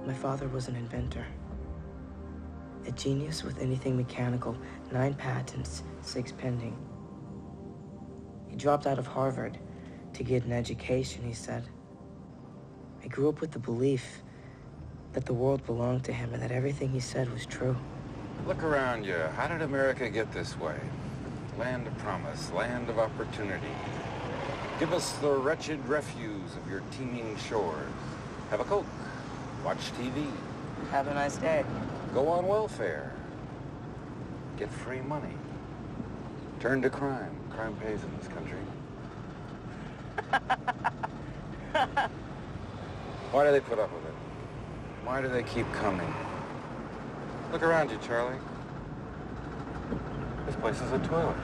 My father was an inventor. A genius with anything mechanical, 9 patents, 6 pending. He dropped out of Harvard to get an education, he said. I grew up with the belief that the world belonged to him and that everything he said was true. Look around you. How did America get this way? Land of promise, land of opportunity. Give us the wretched refuse of your teeming shores. Have a Coke. Watch TV. Have a nice day. Go on welfare. Get free money. Turn to crime. Crime pays in this country. Why do they put up with it? Why do they keep coming? Look around you, Charlie. This place is a toilet.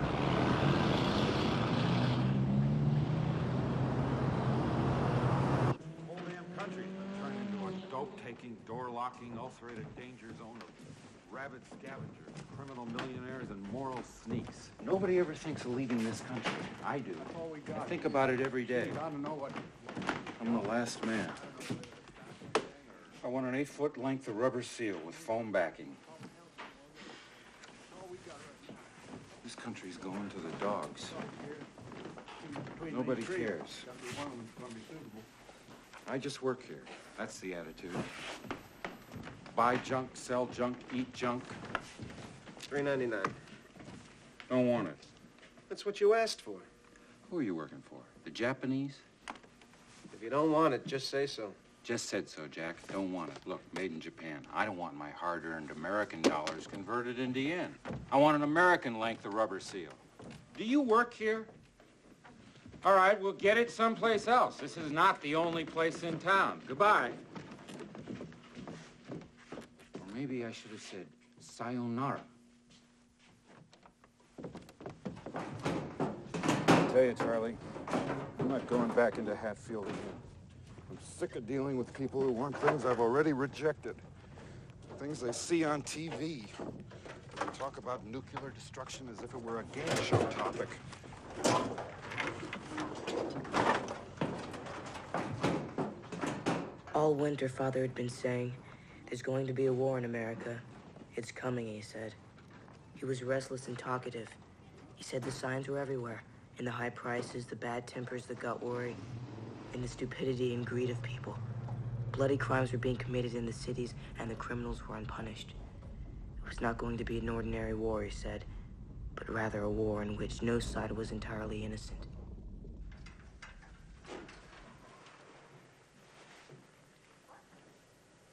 The whole damn country's been turned into a dope-taking, door-locking, ulcerated danger zone of rabid scavengers, criminal millionaires, and moral sneaks. Nobody ever thinks of leaving this country. I do. That's all we got. I think about it every day. You gotta know what... I'm the last man. I want an 8-foot length of rubber seal with foam backing. This country's going to the dogs. Nobody cares. I just work here. That's the attitude. Buy junk, sell junk, eat junk. $3.99. Don't want it. That's what you asked for. Who are you working for? The Japanese? If you don't want it, just say so. Just said so, Jack. Don't want it. Look, made in Japan. I don't want my hard-earned American dollars converted into yen. I want an American length of rubber seal. Do you work here? All right, we'll get it someplace else. This is not the only place in town. Goodbye. Or maybe I should have said sayonara. I tell you, Charlie, I'm not going back into Hatfield again. I'm sick of dealing with people who want things I've already rejected. Things they see on TV. They talk about nuclear destruction as if it were a game show topic. All winter, Father had been saying, there's going to be a war in America. It's coming, he said. He was restless and talkative. He said the signs were everywhere. In the high prices, the bad tempers, the gut worry, in the stupidity and greed of people. Bloody crimes were being committed in the cities, and the criminals were unpunished. It was not going to be an ordinary war, he said, but rather a war in which no side was entirely innocent.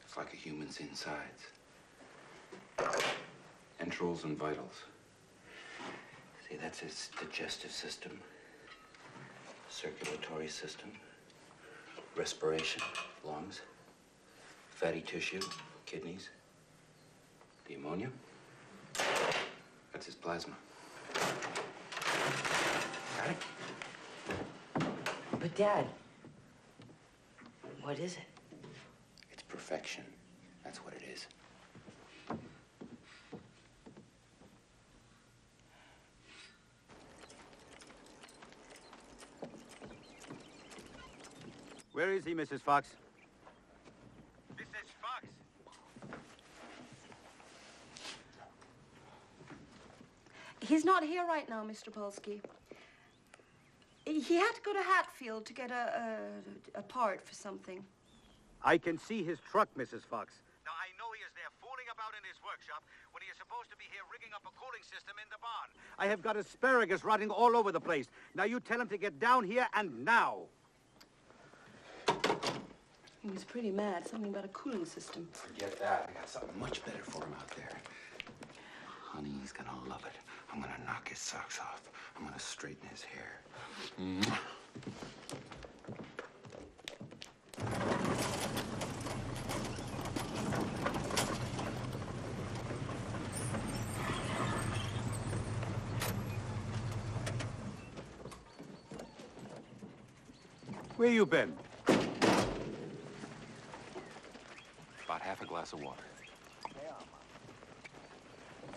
It's like a human's insides. Entrails and vitals. See, that's its digestive system, circulatory system, respiration, lungs, fatty tissue, kidneys, the ammonia. That's his plasma. Got it? But Dad, what is it? It's perfection. That's what it is. Where is he, Mrs. Fox? Mrs. Fox. He's not here right now, Mr. Polsky. He had to go to Hatfield to get a part for something. I can see his truck, Mrs. Fox. Now, I know he is there fooling about in his workshop when he is supposed to be here rigging up a cooling system in the barn. I have got asparagus rotting all over the place. Now you tell him to get down here and now. He was pretty mad. Something about a cooling system. Forget that. I got something much better for him out there. Honey, he's gonna love it. I'm gonna knock his socks off. I'm gonna straighten his hair. Mwah. Where you been? About half a glass of water.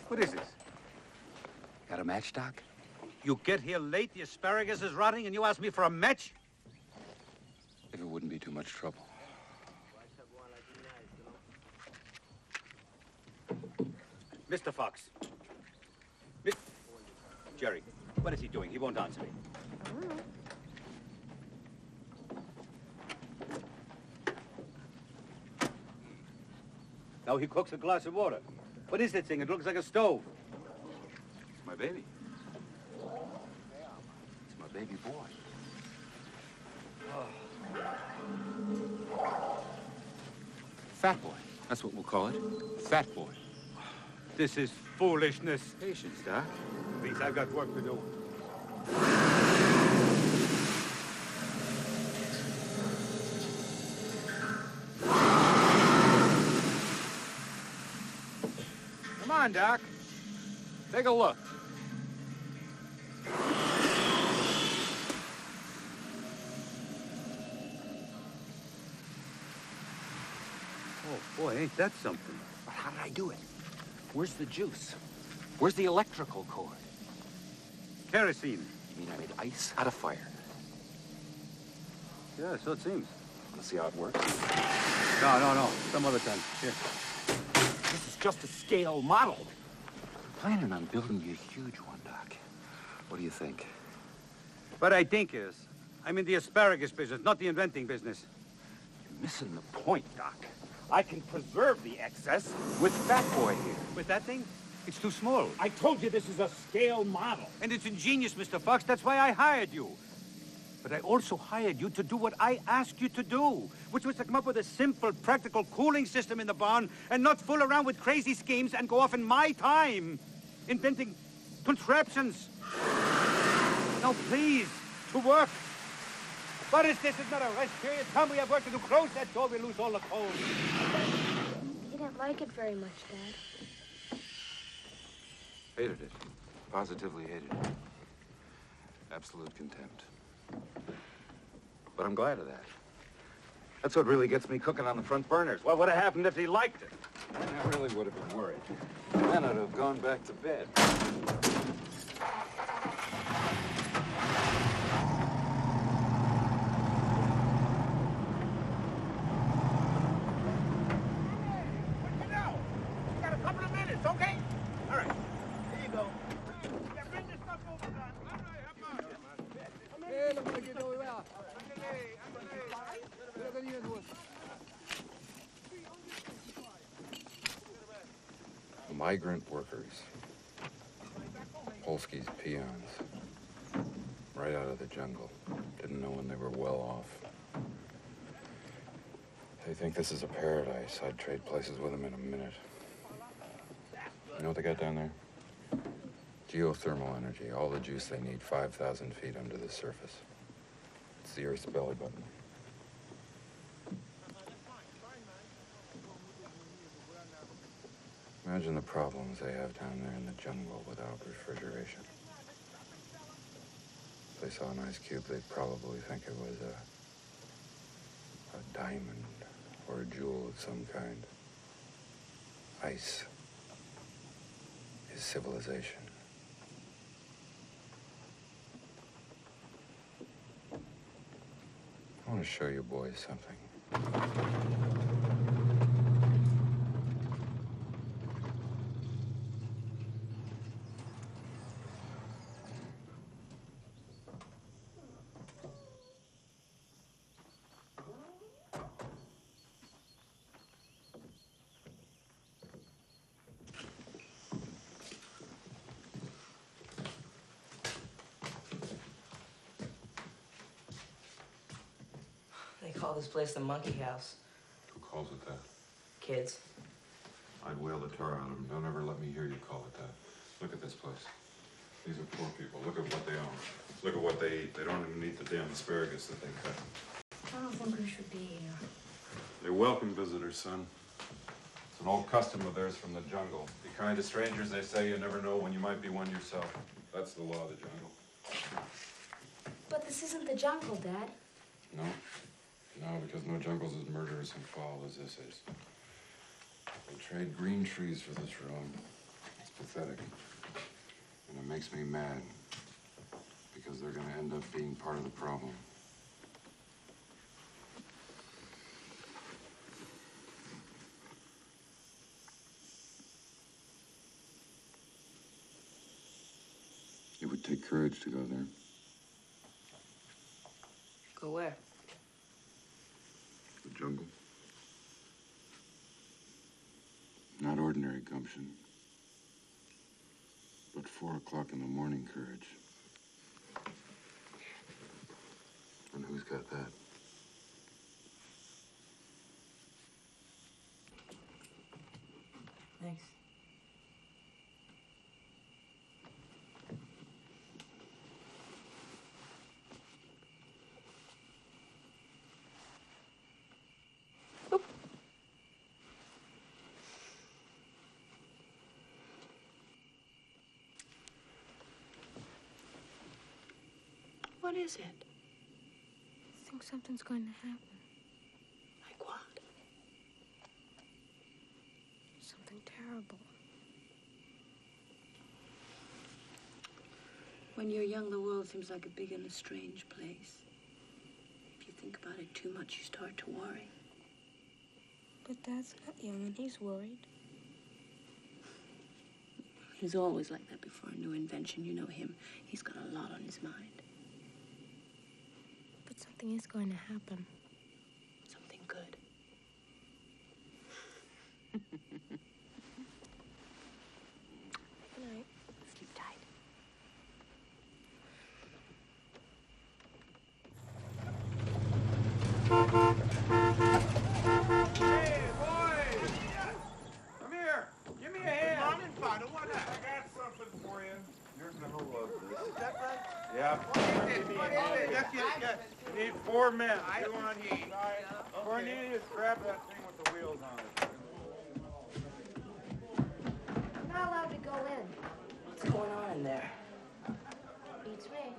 What is this? Got a match, Doc? You get here late, the asparagus is rotting, and you ask me for a match? If it wouldn't be too much trouble. Mr. Fox. Miss... Jerry, what is he doing? He won't answer me. Now he cooks a glass of water. What is that thing? It looks like a stove. It's my baby. It's my baby boy. Fat boy. That's what we'll call it. Fat boy. This is foolishness. Patience, Doc. Please, I've got work to do. Come on, Doc. Take a look. Oh, boy, ain't that something? But how did I do it? Where's the juice? Where's the electrical cord? Kerosene. You mean I made ice out of fire? Yeah, so it seems. Want to see how it works? No. Some other time. Here. This is just a scale model. Planning on building you a huge one, Doc. What do you think? What I think is, I'm in the asparagus business, not the inventing business. You're missing the point, Doc. I can preserve the excess with Fat Boy here. With that thing? It's too small. I told you this is a scale model. And it's ingenious, Mr. Fox. That's why I hired you. But I also hired you to do what I asked you to do, which was to come up with a simple, practical cooling system in the barn and not fool around with crazy schemes and go off in my time, inventing contraptions. Now, please, to work. What is this? It's not a rest period. Time we have work to do. Close that door. We lose all the cold. He didn't like it very much, Dad. Hated it. Positively hated it. Absolute contempt. But I'm glad of that. That's what really gets me cooking on the front burners. What would have happened if he liked it? I really would have been worried. Then I'd have gone back to bed. Migrant workers. Polsky's peons. Right out of the jungle. Didn't know when they were well off. They think this is a paradise. I'd trade places with them in a minute. You know what they got down there? Geothermal energy. All the juice they need 5,000 feet under the surface. It's the Earth's belly button. Imagine the problems they have down there in the jungle without refrigeration. If they saw an ice cube, they'd probably think it was a diamond or a jewel of some kind. Ice is civilization. I want to show you boys something. They call this place the Monkey House. Who calls it that? Kids. I'd wail the tar out of them. Don't ever let me hear you call it that. Look at this place. These are poor people. Look at what they own. Look at what they eat. They don't even eat the damn asparagus that they cut. I don't think we should be here. They're welcome visitors, son. It's an old custom of theirs from the jungle. Be kind to strangers, they say. You never know when you might be one yourself. That's the law of the jungle. But this isn't the jungle, Dad. No. No, because no jungle's as murderous and foul as this is. They trade green trees for this room. It's pathetic. And it makes me mad. Because they're gonna end up being part of the problem. would take courage to go there. Go where? The jungle. Not ordinary gumption, but 4 o'clock in the morning courage. And who's got that? Thanks. What is it? I think something's going to happen. Like what? Something terrible. When you're young, the world seems like a big and a strange place. If you think about it too much, you start to worry. But Dad's not young and he's worried. He's always like that before a new invention. You know him. He's got a lot on his mind. But something is going to happen. Something good. Good night. Sleep tight. Hey, boys! Come here. Give me a hand. Come on in, Father. What I got something for you. You're gonna love this. is that right? Yeah. Yes, yes, yes. You need 4 men. I want he. Cornelius, grab that thing with the wheels on it. I'm not allowed to go in. What's going on in there? Beats me.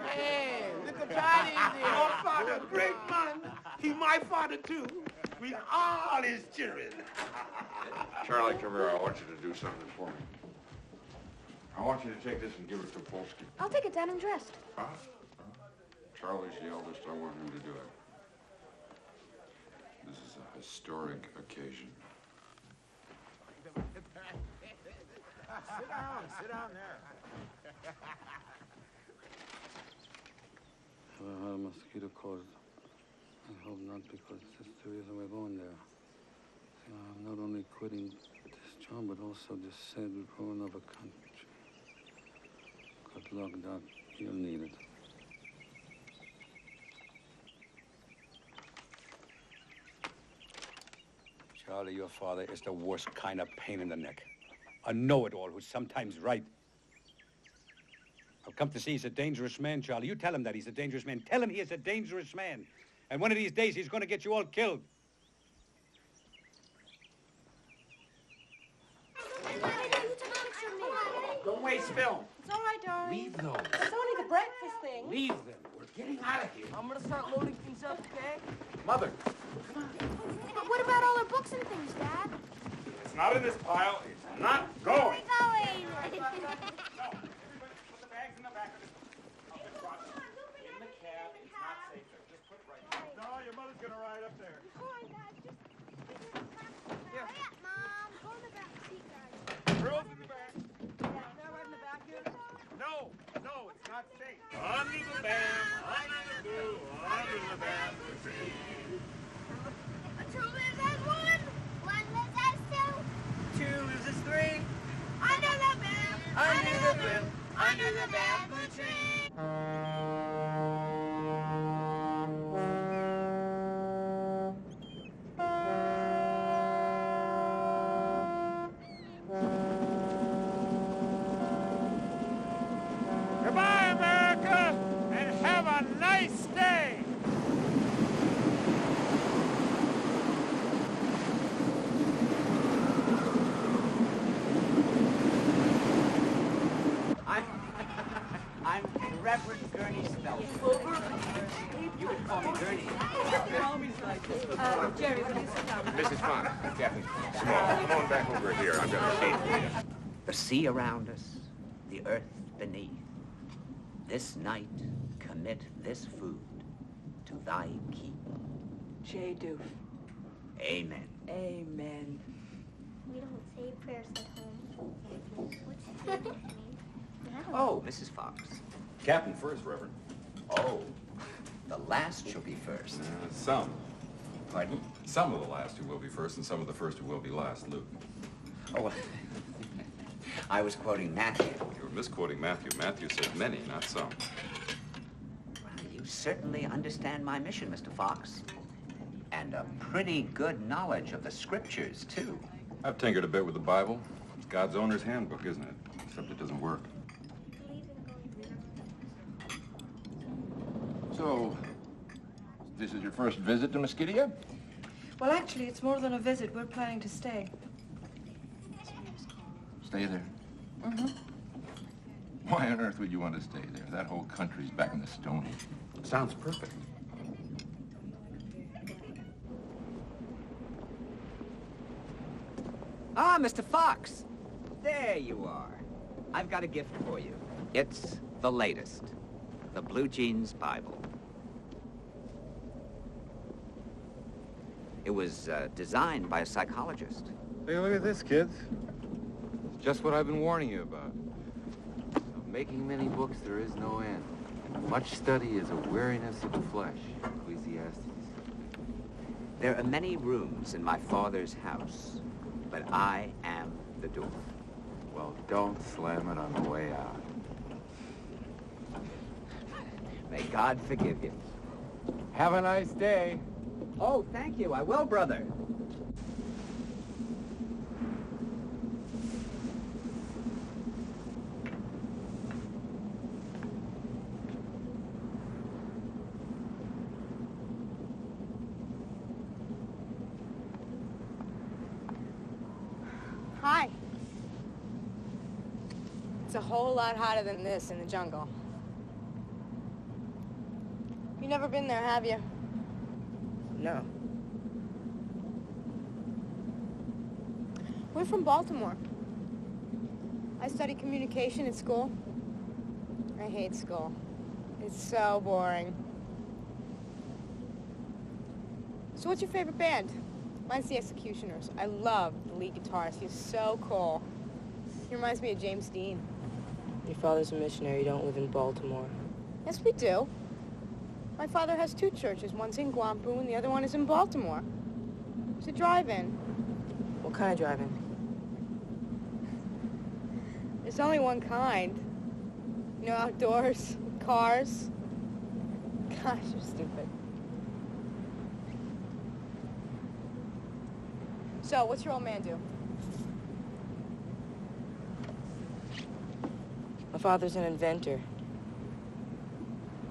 Hey, little Johnny's here. Oh, Father, great man. He my father, too. We all his children. Charlie, come here. I want you to do something for me. I want you to take this and give it to Polsky. I'll take it, Dad. I'm dressed. Huh? Charlie's the eldest. I want him to do it. This is a historic occasion. Sit down there. Mosquito Coast. I hope not, because that's the reason we're going there. I'm not only quitting this job, but also this sad ruin of a country. Good luck, Doc. You'll need it. Charlie, your father is the worst kind of pain in the neck. A know-it-all who's sometimes right. I've come to see he's a dangerous man, Charlie. You tell him that he's a dangerous man. Tell him he is a dangerous man. And one of these days, he's going to get you all killed. Don't waste film. It's all right, darling. Leave those. It's only the breakfast thing. Leave them. We're getting out of here. I'm gonna start loading things up, okay? Mother. But what about all our books and things, Dad? It's not in this pile. It's not going. Going. No. Everybody, put the bags in the back of the truck. In the cab. It's not safe there. Just put it right there. No, your mother's gonna ride up there. Come on, Dad. Just hurry up, Mom. Go in the back seat, guys. Girls in the back. Right in the back here. No, it's not safe. Under the band, under the blue, under the bamboo tree. Two lives as one lives as two. 2 loses 3. Under the bed. Under the blue, under the bamboo tree. Goodbye, America, and have a nice day. Jerry, will you sit down? Mrs. Fox, Captain Small, come on back over here. I've got a seat for you. The sea around us, the earth beneath. This night, commit this food to thy keep. J. Doof. Amen. Amen. We don't say prayers at home. What's that mean? Oh, Mrs. Fox. Captain first, Reverend. Oh, the last shall be first. Some. Pardon? Some of the last who will be first and some of the first who will be last, Luke. Oh, I was quoting Matthew. You were misquoting Matthew. Matthew said many, not some. Well, you certainly understand my mission, Mr. Fox. And a pretty good knowledge of the scriptures, too. I've tinkered a bit with the Bible. It's God's owner's handbook, isn't it? Except it doesn't work. So, this is your first visit to Mosquito? Well, actually, it's more than a visit. We're planning to stay. Stay there. Mm-hmm. Why on earth would you want to stay there? That whole country's back in the Stone Age. Sounds perfect. Ah, Mr. Fox. There you are. I've got a gift for you. It's the latest. The Blue Jeans Bible. It was designed by a psychologist. Hey, look at this, kids. It's just what I've been warning you about. Of making many books there is no end. Much study is a weariness of the flesh. Ecclesiastes. There are many rooms in my Father's house, but I am the door. Well, don't slam it on the way out. May God forgive you. Have a nice day. Oh, thank you. I will, brother. Hi. It's a whole lot hotter than this in the jungle. You never been there, have you? No. We're from Baltimore. I study communication at school. I hate school. It's so boring. So what's your favorite band? Mine's the Executioners. I love the lead guitarist. He's so cool. He reminds me of James Dean. Your father's a missionary. You don't live in Baltimore. Yes, we do. My father has two churches. One's in Guampu and the other one is in Baltimore. It's a drive-in. What kind of driving? There's only one kind. You know, outdoors, cars. Gosh, you're stupid. So, what's your old man do? My father's an inventor.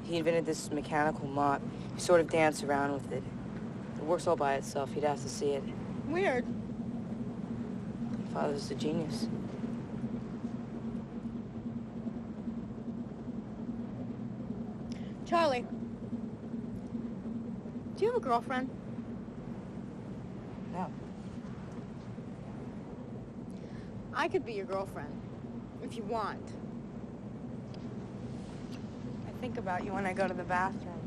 He invented this mechanical mop. You sort of dance around with it. It works all by itself. You'd have to see it. Weird. My father's a genius. Charlie, do you have a girlfriend? No. I could be your girlfriend, if you want. I think about you when I go to the bathroom.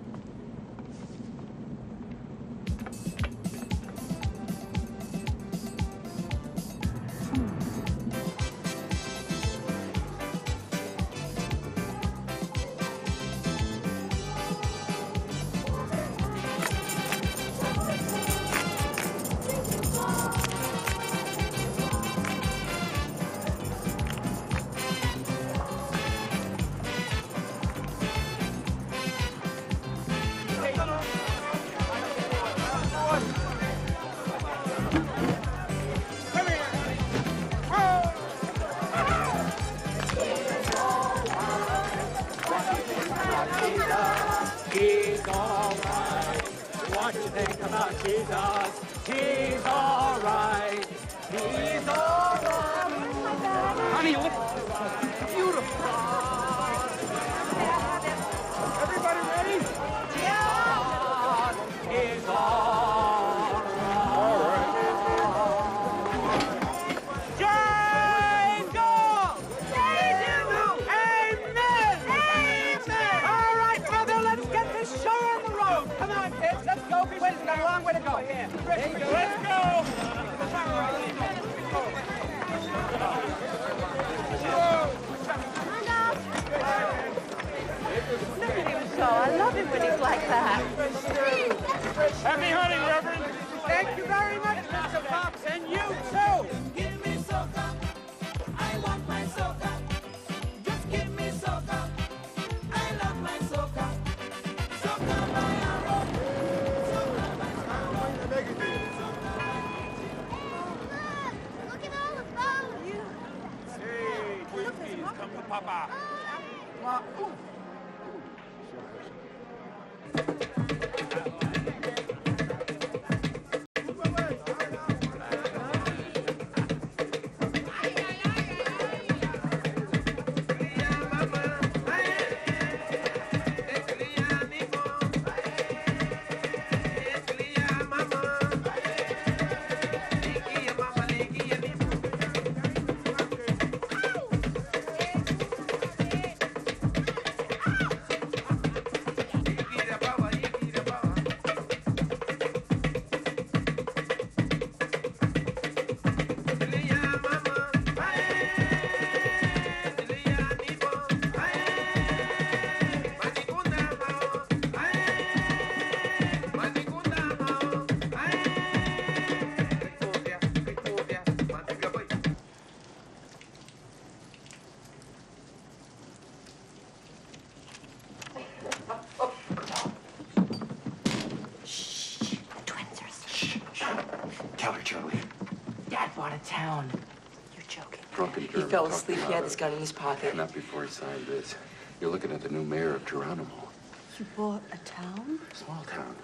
He's all right. What you think about Jesus? He's all right. He's all right. Honey, you look beautiful. Everybody ready? Jesus is all way to go. There you go. Let's go. Look at him go. I love him when he's like that. Happy hunting, Reverend. Thank you very much, Mr. Fox, and you too. Give me soca. I want my soca. Just give me soca. I love my soca. Soca my arrow. Soca my arrow. Look at all the bones. Hey, Twinkies, come to Papa. Town. You're joking. Drunken He German fell talking asleep. He about had it. his gun in his pocket. Not before he signed this. You're looking at the new mayor of Geronimo. You bought a town? Small town.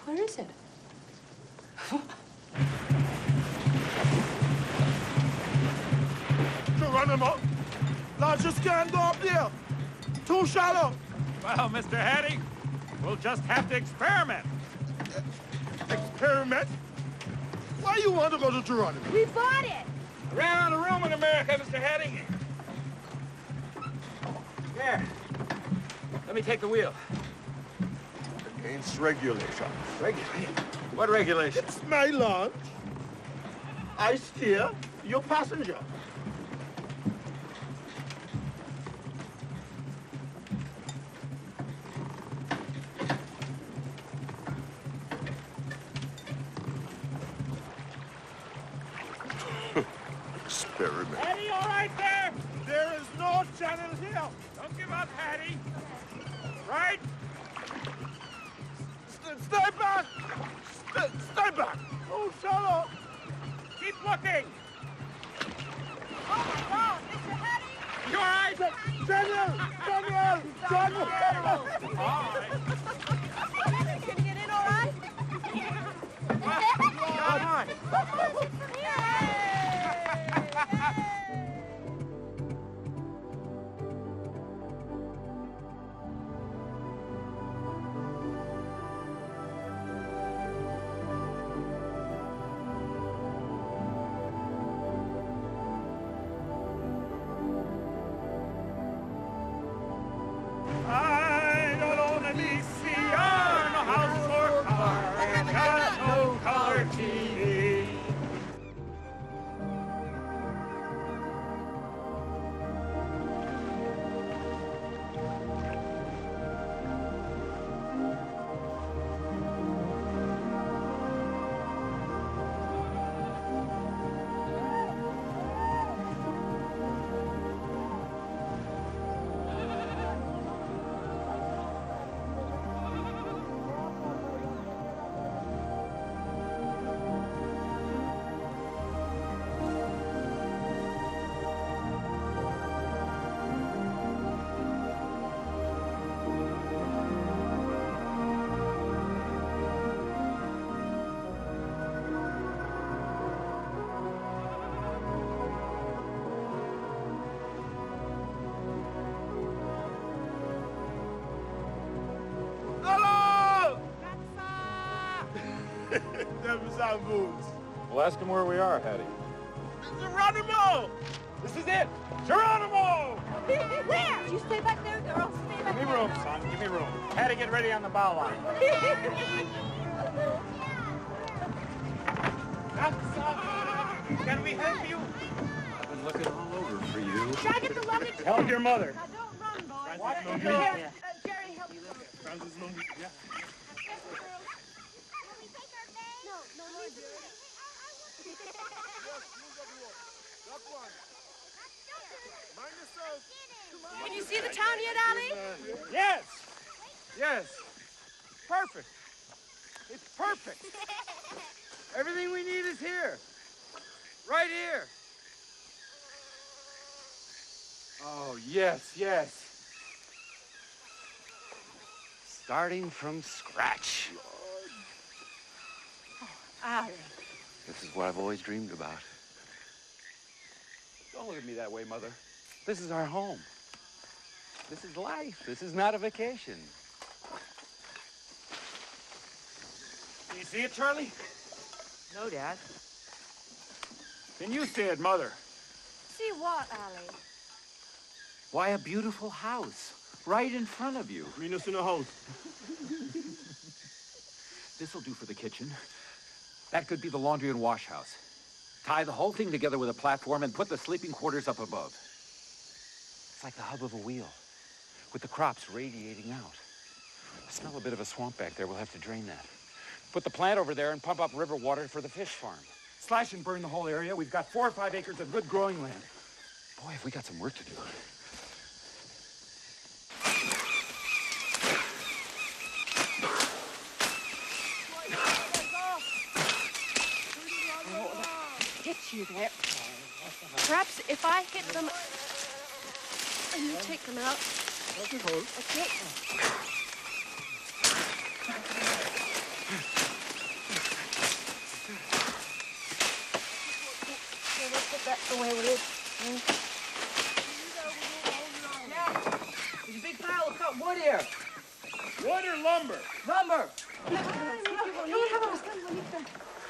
Where is it? Geronimo, largest can go up there. Too shallow. Well, Mr. Hattie, we'll just have to experiment. Experiment? Why you want to go to Geronimo? We bought it. Around the room in America, Mr. Hattie. Here. Let me take the wheel. Against regulation. Regulation? What regulation? It's my launch. I steer, you passenger. Experiment. Hattie, all right there? There is no channel here. Don't give up, Hattie. Right? Stay back. Stay back. Oh, shallow. Keep looking. Oh my God, Mr. Hattie. You all right? Daniel! All right. Can you get in all right? Come on. I don't own a VCR, no house or car, and got no color TV. Them sound boots. Well, ask him where we are, Hattie. Geronimo! This is it. Geronimo! Where? You stay back there, girls. Stay Give me room, son. Give me room. Had to get ready on the bow line. Can we help you? I've been looking all over for you. Should I get the luggage? Help your mother. Now, don't run, boy. Watch the Jerry, help me. Francis Lungi. Yeah. Can you see the town yet, Allie? Yes. Yes. Perfect. It's perfect. Everything we need is here. Right here. Oh, yes, yes. Starting from scratch. Allie. This is what I've always dreamed about. Don't look at me that way, Mother. This is our home. This is life. This is not a vacation. Do you see it, Charlie? No, Dad. Can you see it, Mother? See what, Allie? Why, a beautiful house right in front of you. We no see no house. This'll do for the kitchen. That could be the laundry and wash house. Tie the whole thing together with a platform and put the sleeping quarters up above. It's like the hub of a wheel, with the crops radiating out. I smell a bit of a swamp back there. We'll have to drain that. Put the plant over there and pump up river water for the fish farm. Slash and burn the whole area. We've got 4 or 5 acres of good growing land. Boy, have we got some work to do. Get you there. Perhaps if I hit them and you take them out. Okay. Let's put that the way it is. There's a big pile of cut wood here. Wood or lumber? Lumber.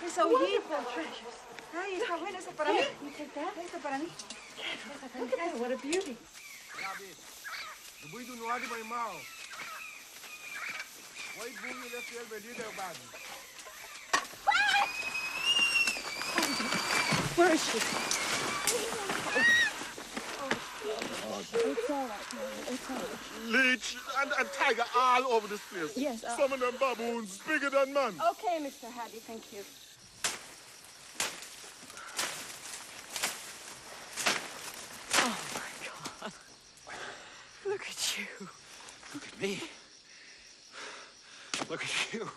Esa hojita. Ay, está buena esa para mí. You take that? Esa para mí. Look at that, what a beauty. The boy do no adi my mouth. Why boom you left your bed there, bad? Where is she? It's all right, it's all right. Leech and tiger all over this place. Yes. Some of them baboons bigger than man. Okay, Mr. Hattie, thank you. Oh, my God. Look at you. Look at me. Look at you.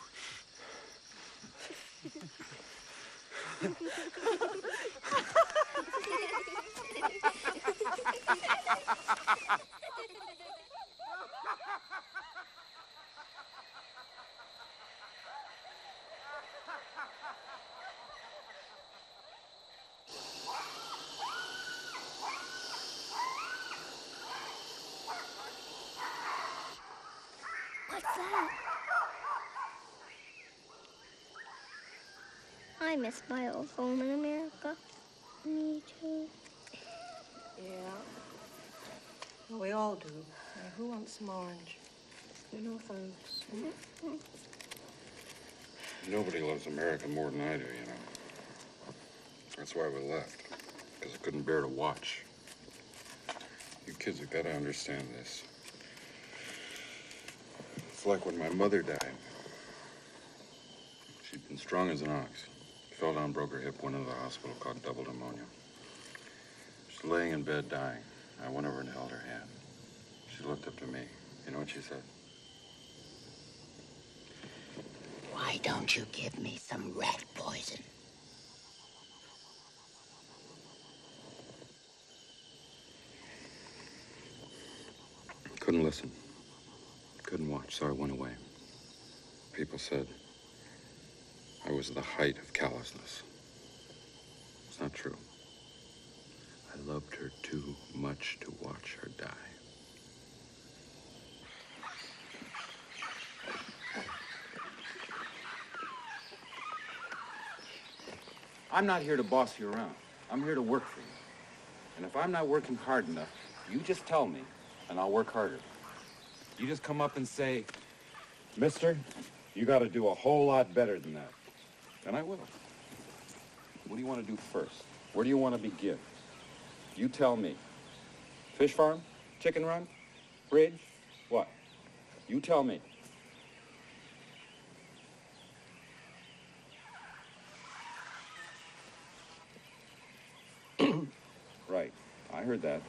What's that? I miss my old home in America. Me too. Yeah. Well, we all do. Now, who wants some orange? No thanks. Nobody loves America more than I do, you know. That's why we left, because I couldn't bear to watch. You kids have got to understand this. It's like when my mother died. She'd been strong as an ox. Fell down, broke her hip, went into the hospital, caught double pneumonia. She's laying in bed dying. I went over and held her hand. She looked up to me. You know what she said? Why don't you give me some rat poison? Couldn't listen. Couldn't watch, so I went away. People said I was the height of callousness. It's not true. I loved her too much to watch her die. I'm not here to boss you around. I'm here to work for you. And if I'm not working hard enough, you just tell me, and I'll work harder. You just come up and say, "Mister, you got to do a whole lot better than that." And I will. What do you want to do first? Where do you want to begin? You tell me. Fish farm? Chicken run? Bridge? What? You tell me. Right. I heard that.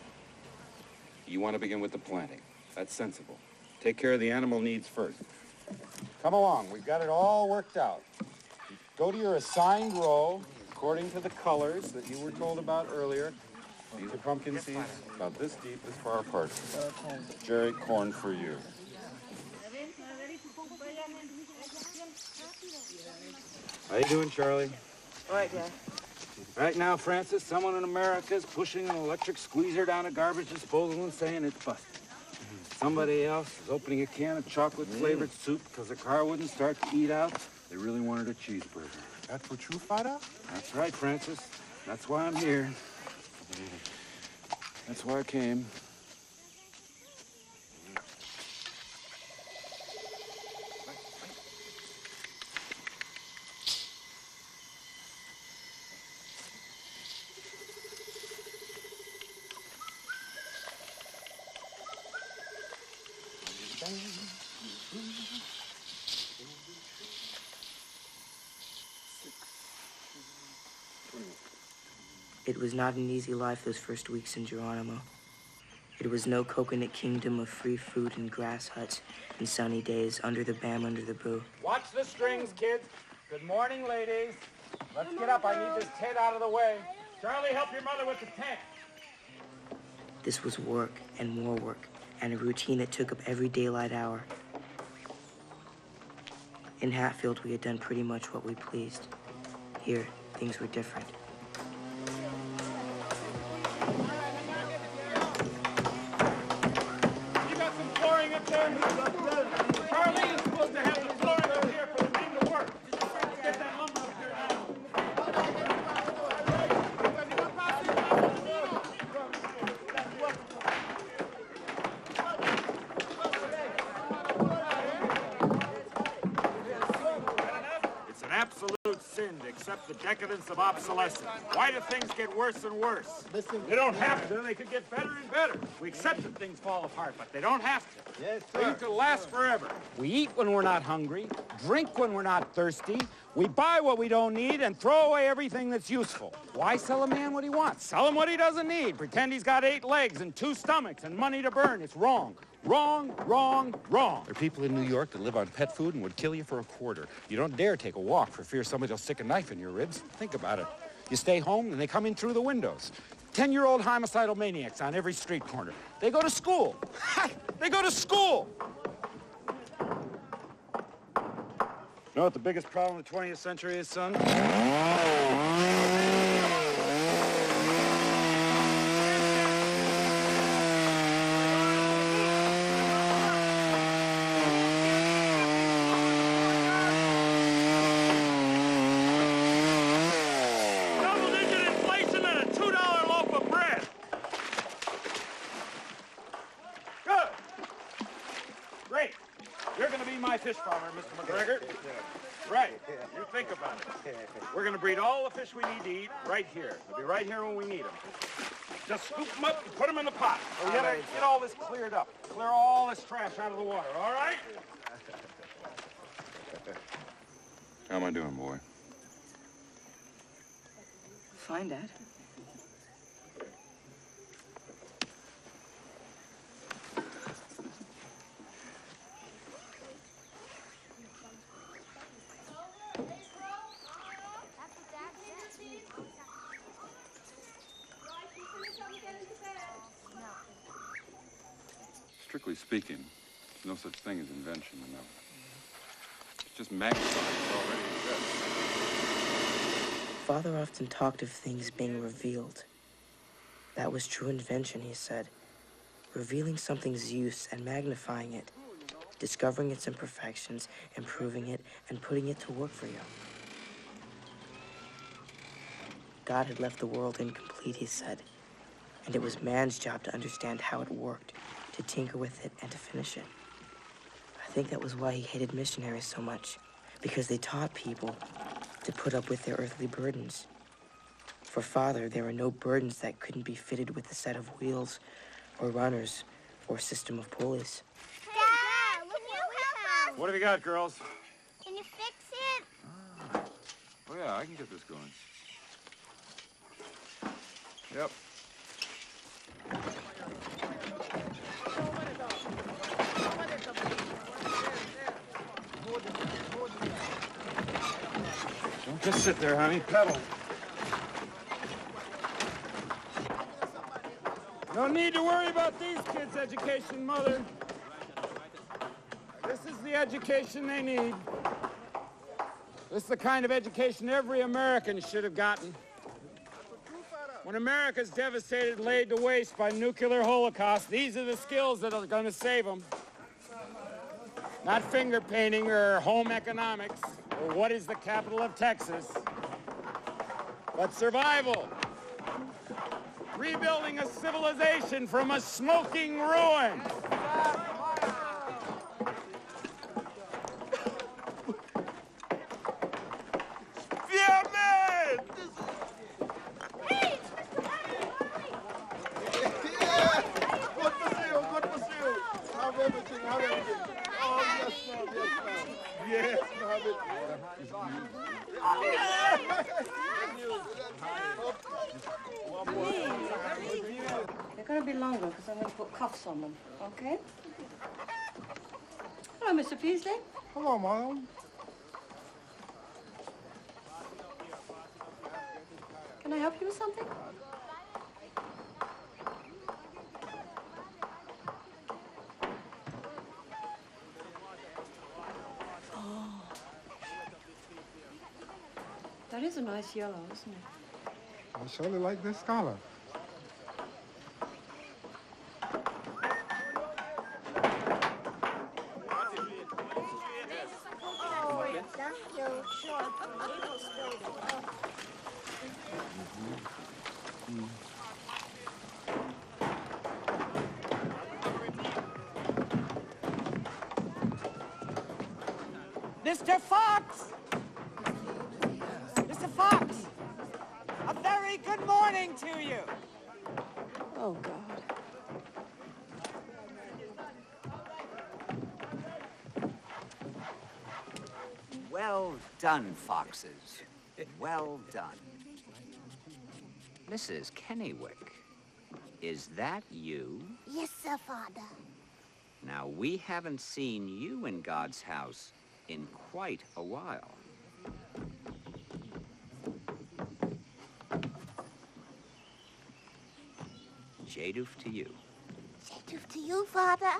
You want to begin with the planting. That's sensible. Take care of the animal needs first. Come along. We've got it all worked out. Go to your assigned row according to the colors that you were told about earlier. These are pumpkin seeds, about this deep, this far apart. Jerry, corn for you. How you doing, Charlie? All right, Dad. Right now, Francis, someone in America is pushing an electric squeezer down a garbage disposal and saying it's busted. Somebody else is opening a can of chocolate-flavored soup because the car wouldn't start to eat out. They really wanted a cheeseburger. That's what you fight out? That's right, Francis. That's why I'm here. That's why I came. It was not an easy life those first weeks in Geronimo. It was no coconut kingdom of free food and grass huts and sunny days under the bam, under the boo. Watch the strings, kids. Good morning, ladies. Let's get up. I need this tent out of the way. Charlie, help your mother with the tent. This was work and more work, and a routine that took up every daylight hour. In Hatfield, we had done pretty much what we pleased. Here, things were different. You got some flooring up there? Charlie is supposed to have the flooring up here for the thing to work. Let's get that lumber up here now. It's an absolute sin to accept the decadence of obsolescence. Why do things get worse and worse? They don't have to. They could get better and better. We accept that things fall apart, but they don't have to. Yes, They need to last forever. We eat when we're not hungry, drink when we're not thirsty, we buy what we don't need, and throw away everything that's useful. Why sell a man what he wants? Sell him what he doesn't need. Pretend he's got 8 legs and 2 stomachs and money to burn. It's wrong. Wrong, wrong, wrong. There are people in New York that live on pet food and would kill you for a quarter. You don't dare take a walk for fear somebody will stick a knife in your ribs. Think about it. You stay home and they come in through the windows. 10-year-old homicidal maniacs on every street corner. They go to school. They go to school. You know what the biggest problem of the 20th century is, son? Double-digit inflation and a $2 loaf of bread. Good. Great. You're going to be my fish farmer, Mr. McGregor. Right. You think about it. We're going to breed all the fish we need to eat right here. They'll be right here when we need them. Just scoop them up and put them in the pot. We gotta get all this cleared up. Clear all this trash out of the water, all right? How am I doing, boy? Fine, Dad. Strictly speaking, there's no such thing as invention, you know. It's just magnifying what already exists. Father often talked of things being revealed. That was true invention, he said. Revealing something's use and magnifying it. Discovering its imperfections, improving it, and putting it to work for you. God had left the world incomplete, he said. And it was man's job to understand how it worked, to tinker with it, and to finish it. I think that was why he hated missionaries so much, because they taught people to put up with their earthly burdens. For Father, there were no burdens that couldn't be fitted with a set of wheels or runners or system of pulleys. Dad, look what we found. What have you got, girls? Can you fix it? Oh, yeah, I can get this going. Yep. Don't just sit there, honey. Pedal. No need to worry about these kids' education, Mother. This is the education they need. This is the kind of education every American should have gotten. When America's devastated and laid to waste by nuclear holocaust, these are the skills that are going to save them. Not finger painting or home economics or what is the capital of Texas, but survival. Rebuilding a civilization from a smoking ruin. Yeah, man! Hey! Yeah! Good for you, good for you. Have everything, have everything. Oh, yes, ma'am, yes, ma'am. Have They're going to be longer because I'm going to put cuffs on them, okay? Hello, Mr. Peasley. Hello, Mom. Can I help you with something? Oh. That is a nice yellow, isn't it? I surely like this color. Mr. Fox! Mr. Fox! A very good morning to you! Oh, God. Well done, foxes. Well done. Mrs. Kennywick, is that you? Yes, sir, Father. Now, we haven't seen you in God's house in quite a while. Jadoof to you. Jadoof to you, Father.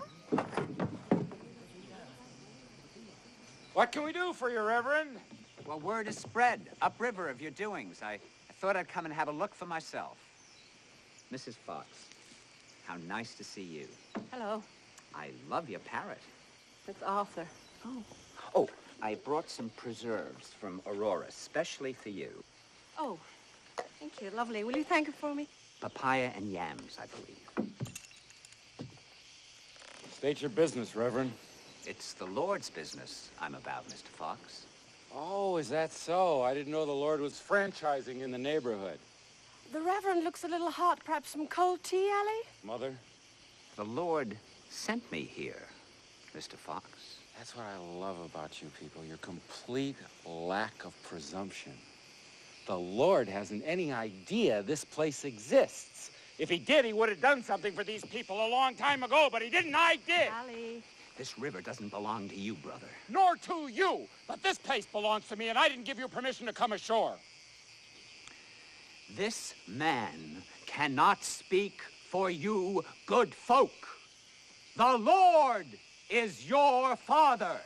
What can we do for you, Reverend? Well, word is spread upriver of your doings. I thought I'd come and have a look for myself. Mrs. Fox, how nice to see you. Hello. I love your parrot. It's Arthur. Oh. Oh, I brought some preserves from Aurora, especially for you. Oh, thank you. Lovely. Will you thank her for me? Papaya and yams, I believe. State your business, Reverend. It's the Lord's business I'm about, Mr. Fox. Oh, is that so? I didn't know the Lord was franchising in the neighborhood. The Reverend looks a little hot. Perhaps some cold tea, Allie? Mother? The Lord sent me here, Mr. Fox. That's what I love about you people, your complete lack of presumption. The Lord hasn't any idea this place exists. If he did, he would have done something for these people a long time ago, but he didn't. I did. Allie. This river doesn't belong to you, brother. Nor to you. But this place belongs to me, and I didn't give you permission to come ashore. This man cannot speak for you, good folk. The Lord is your father.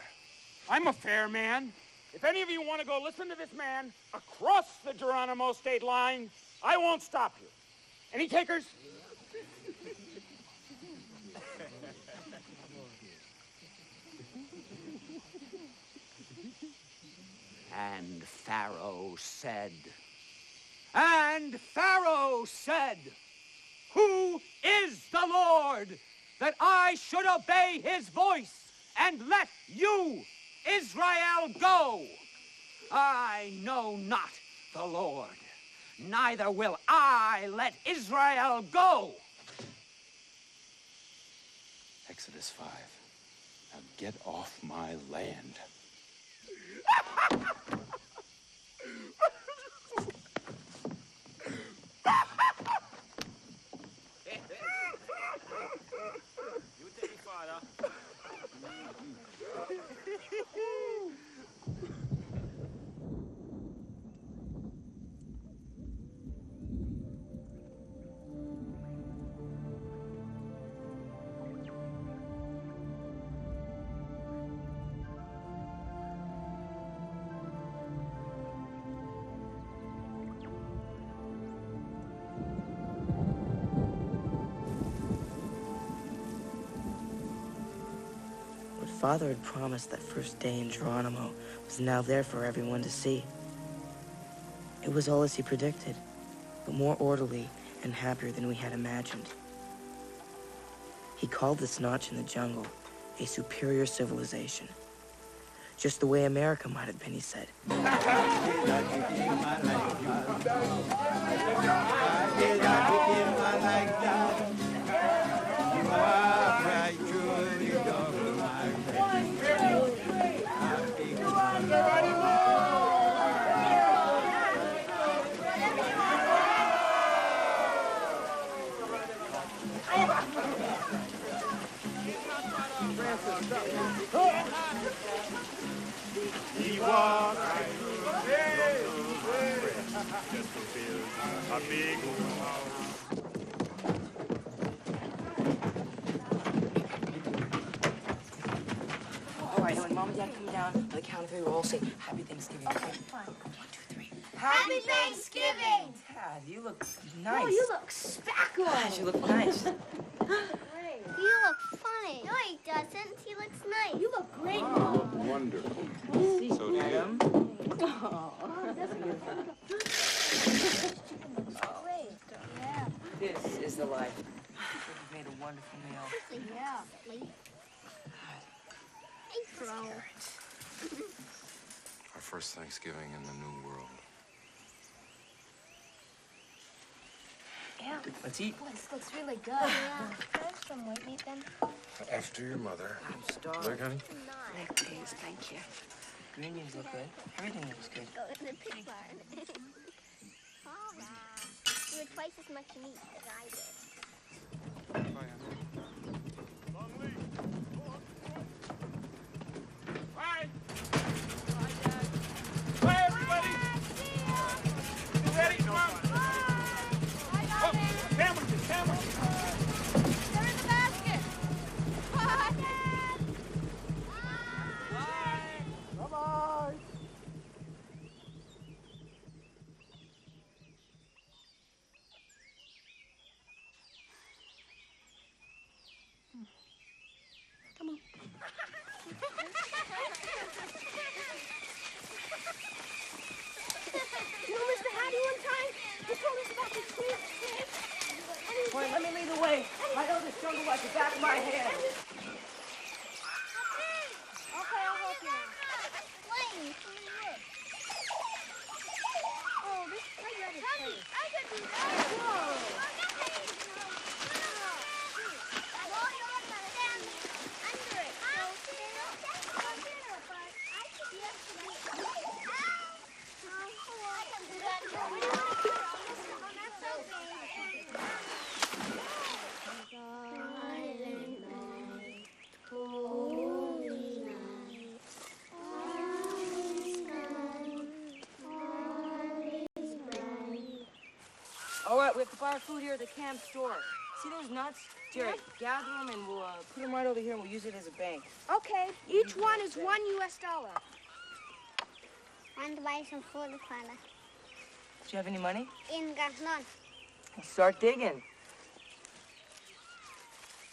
I'm a fair man. If any of you want to go listen to this man across the Geronimo state line, I won't stop you. Any takers? And Pharaoh said, and Pharaoh said, who is the Lord that I should obey his voice and let you, Israel, go. I know not the Lord, neither will I let Israel go. Exodus 5. Now get off my land. You take me farther. What Father had promised that first day in Geronimo was now there for everyone to see. It was all as he predicted, but more orderly and happier than we had imagined. He called this notch in the jungle a superior civilization. Just the way America might have been, he said. He walked right through just to build a big house. All right, when Mom and Dad come down, on the count of three, we'll all say Happy Thanksgiving. Okay, fine. 1, 2, 3. Happy Thanksgiving! Dad, you look nice. Oh, you look speckled. Gosh, you look nice. You look funny. No, he doesn't. He looks nice. You look great, Mom. Wonderful. So do you. This is the life. You've made a wonderful meal. Yeah. Hey, bro. Our first Thanksgiving in the New World. Yeah. Let's eat. Boy, this looks really good. Yeah. Can I have some white meat then? After your mother. I'm starved. Look, honey. Leg please, thank you. Green beans look good. Everything looks good. Go in the pig barn. All right. You had twice as much meat as I did. Bye. Bye, everybody. You ready? Come on. Oh, sandwiches. They're in the basket. Bye. Bye-bye. Come on. You know Mr. Hattie one time? He told us about this huge snake. Boy, let me lead the way. I know this jungle like the back of my hand. Okay, I'll help you. Explain. Oh, this I got it. Honey, I can do that. Whoa. All right, we have to buy our food here at the camp store. See those nuts? Jerry, gather them and we'll put them right over here and we'll use it as a bank. Okay, each one is $1 US. Want to buy some food, Father? Do you have any money? In got none. Start digging.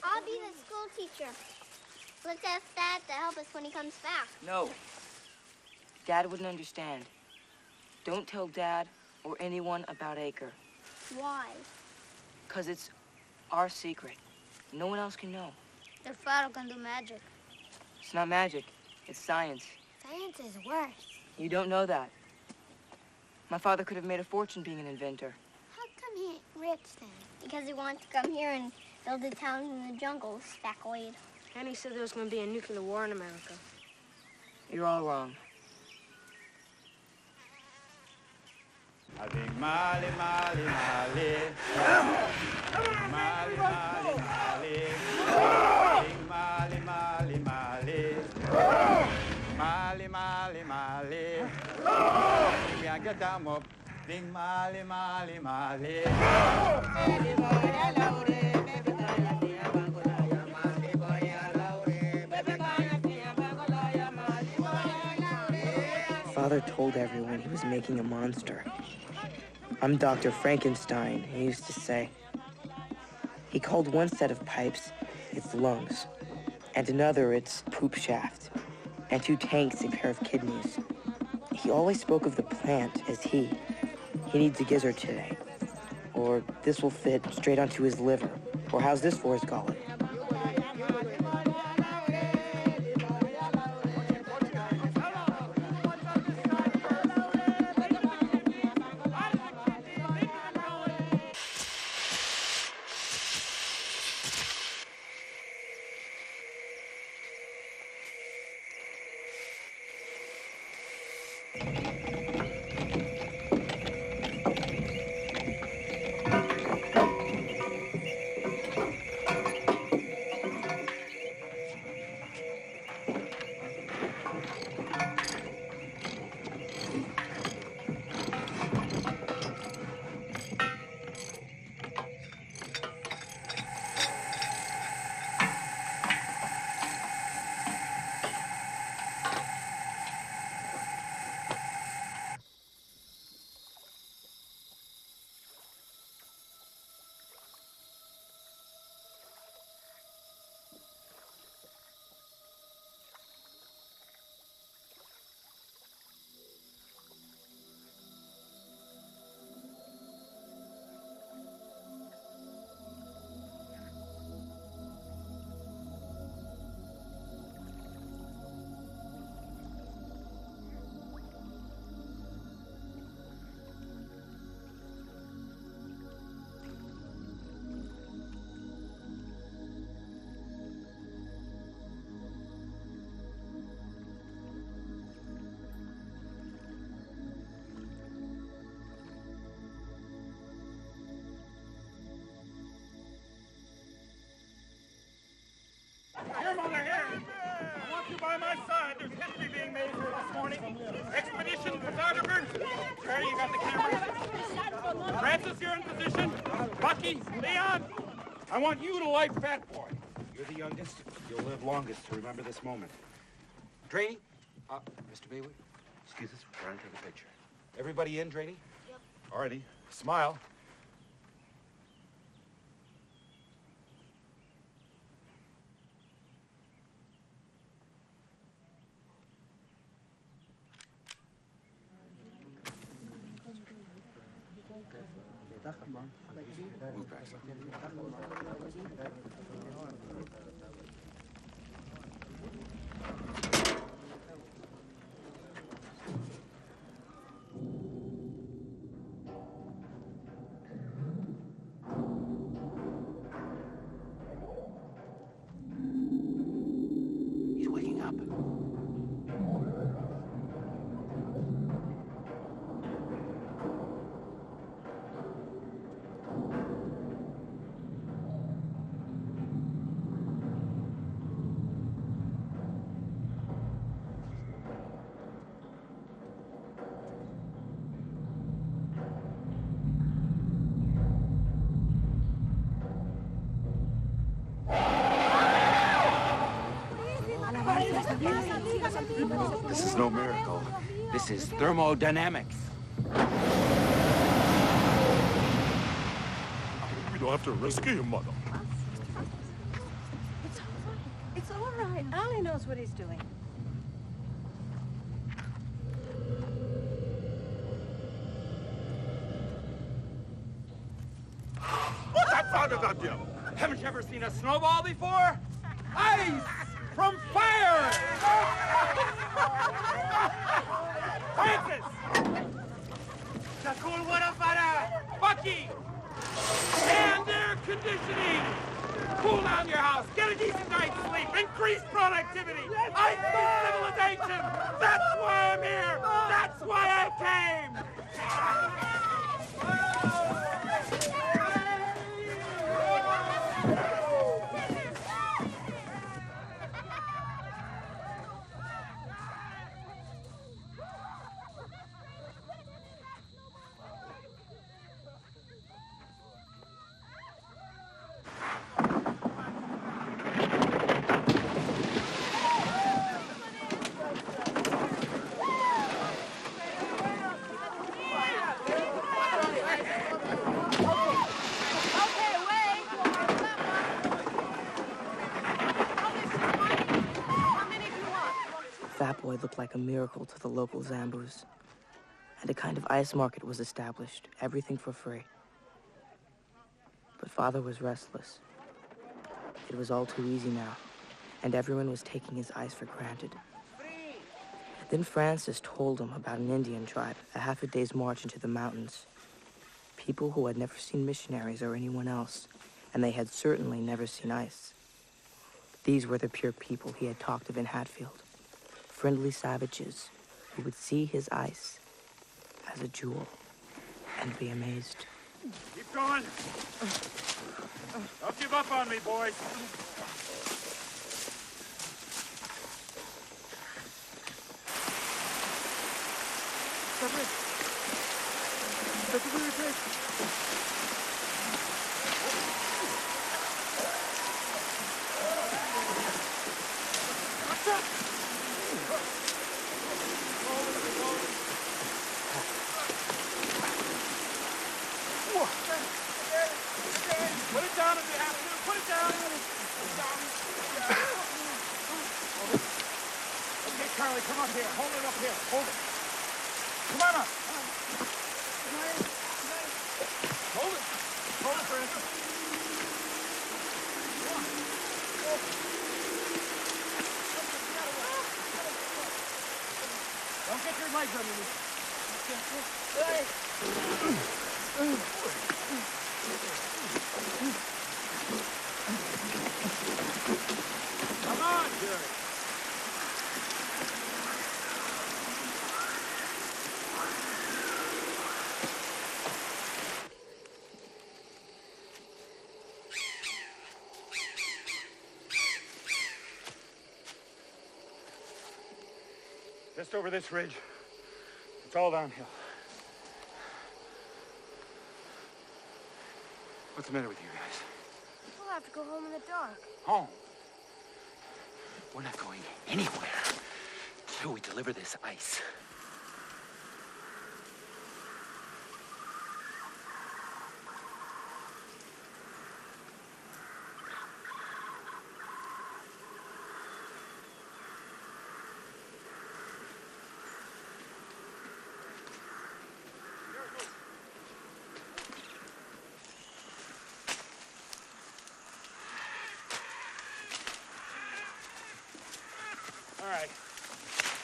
I'll be the school teacher. Let's ask Dad to help us when he comes back. No. Dad wouldn't understand. Don't tell Dad or anyone about Acre. Why? Because it's our secret. No one else can know. Their father can do magic. It's not magic. It's science. Science is worse. You don't know that. My father could have made a fortune being an inventor. How come he ain't rich then? Because he wanted to come here and build a town in the jungle, Stackoid. And he said there was going to be a nuclear war in America. You're all wrong. Mali, Mali, Mali. Mali, Mali, Mali. Mali, Mali, Mali. Mali, Mali, Mali. We are get them up. Ding, Mali, Mali, Mali. Father told everyone he was making a monster. I'm Dr. Frankenstein, he used to say. He called one set of pipes its lungs, and another its poop shaft, and two tanks a pair of kidneys. He always spoke of the plant as he. He needs a gizzard today. Or this will fit straight onto his liver. Or how's this for his gullet? Here, Mother, here. I want you by my side. There's history being made here this morning. Expedition photographers. There, you got the camera. Francis, you're in position. Bucky, Leon, I want you to light Fat Boy. You're the youngest. You'll live longest to remember this moment. Draney? Mr. Baywood? Excuse us, we're trying to take a picture. Everybody in, Draney? Yep. All righty. Smile. Move back. He's waking up. This is no miracle. This is thermodynamics. We don't have to rescue your mother. It's all right. Allie knows what he's doing. What's that sound of that, Jim? Haven't you ever seen a snowball before? Ice from fire! Francis! The cool water para Bucky! And air conditioning! Cool down your house, get a decent night's sleep, increase productivity, ice civilization! That's why I'm here! That's why I came! Fat Boy looked like a miracle to the local Zambus. And a kind of ice market was established, everything for free. But Father was restless. It was all too easy now, and everyone was taking his ice for granted. Then Francis told him about an Indian tribe, a half a day's march into the mountains. People who had never seen missionaries or anyone else, and they had certainly never seen ice. These were the pure people he had talked of in Hatfield. Friendly savages who would see his ice as a jewel and be amazed. Keep going. Don't give up on me, boys. That's a weird place. What's up? Put it down if you have to. Put it down. Okay, Charlie, come up here. Hold it up here. Hold it. Come on up. Hold it. Hold it, Francis. Don't get your legs underneath. Come on, Jerry. Just over this ridge. It's all downhill. What's the matter with you guys? We'll have to go home in the dark. Home? We're not going anywhere till we deliver this ice.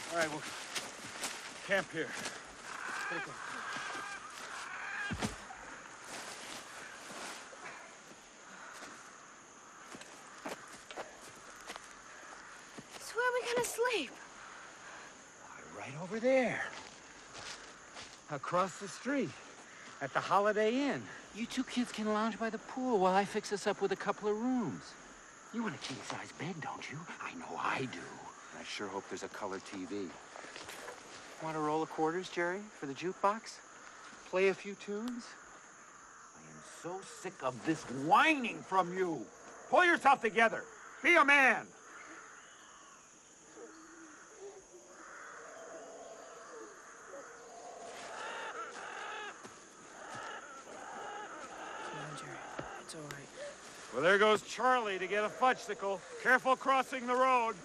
All right, we'll camp here. Take it. So where are we gonna sleep? Right over there. Across the street. At the Holiday Inn. You two kids can lounge by the pool while I fix us up with a couple of rooms. You want a king-size bed, don't you? I know I do. I sure hope there's a color TV. Want a roll of quarters, Jerry, for the jukebox? Play a few tunes? I am so sick of this whining from you. Pull yourself together. Be a man. Come on, Jerry. It's all right. Well, there goes Charlie to get a fudgesicle. Careful crossing the road.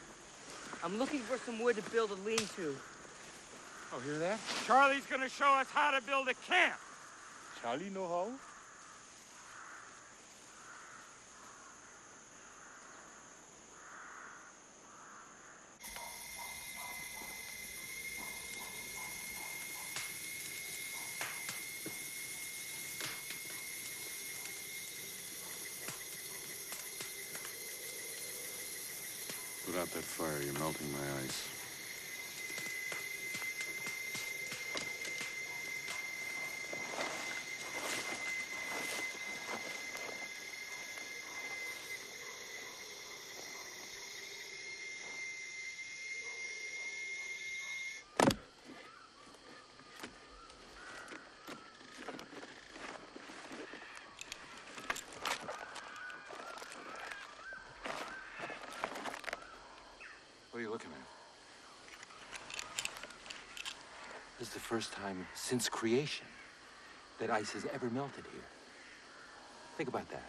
I'm looking for some wood to build a lean-to. Oh, hear that? Charlie's gonna show us how to build a camp. Charlie know how? out that fire. You're melting my ice. What are you looking at? This is the first time since creation that ice has ever melted here. Think about that.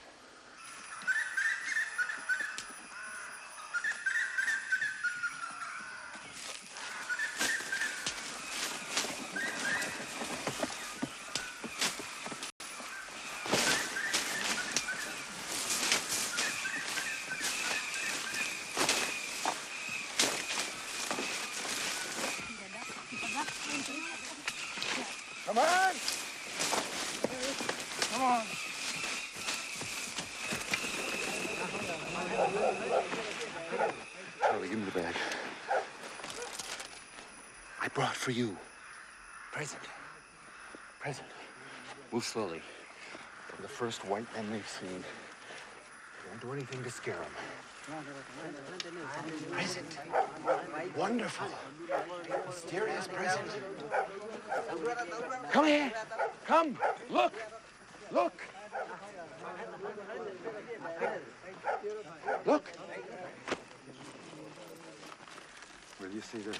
Come on! Come on. Charlie, give me the bag. I brought for you. Present. Present. Move slowly. They're the first white men they've seen. Don't do anything to scare them. Present. Wonderful. Mysterious present. Come here. Come. Look. Look. Look. Where do you see this?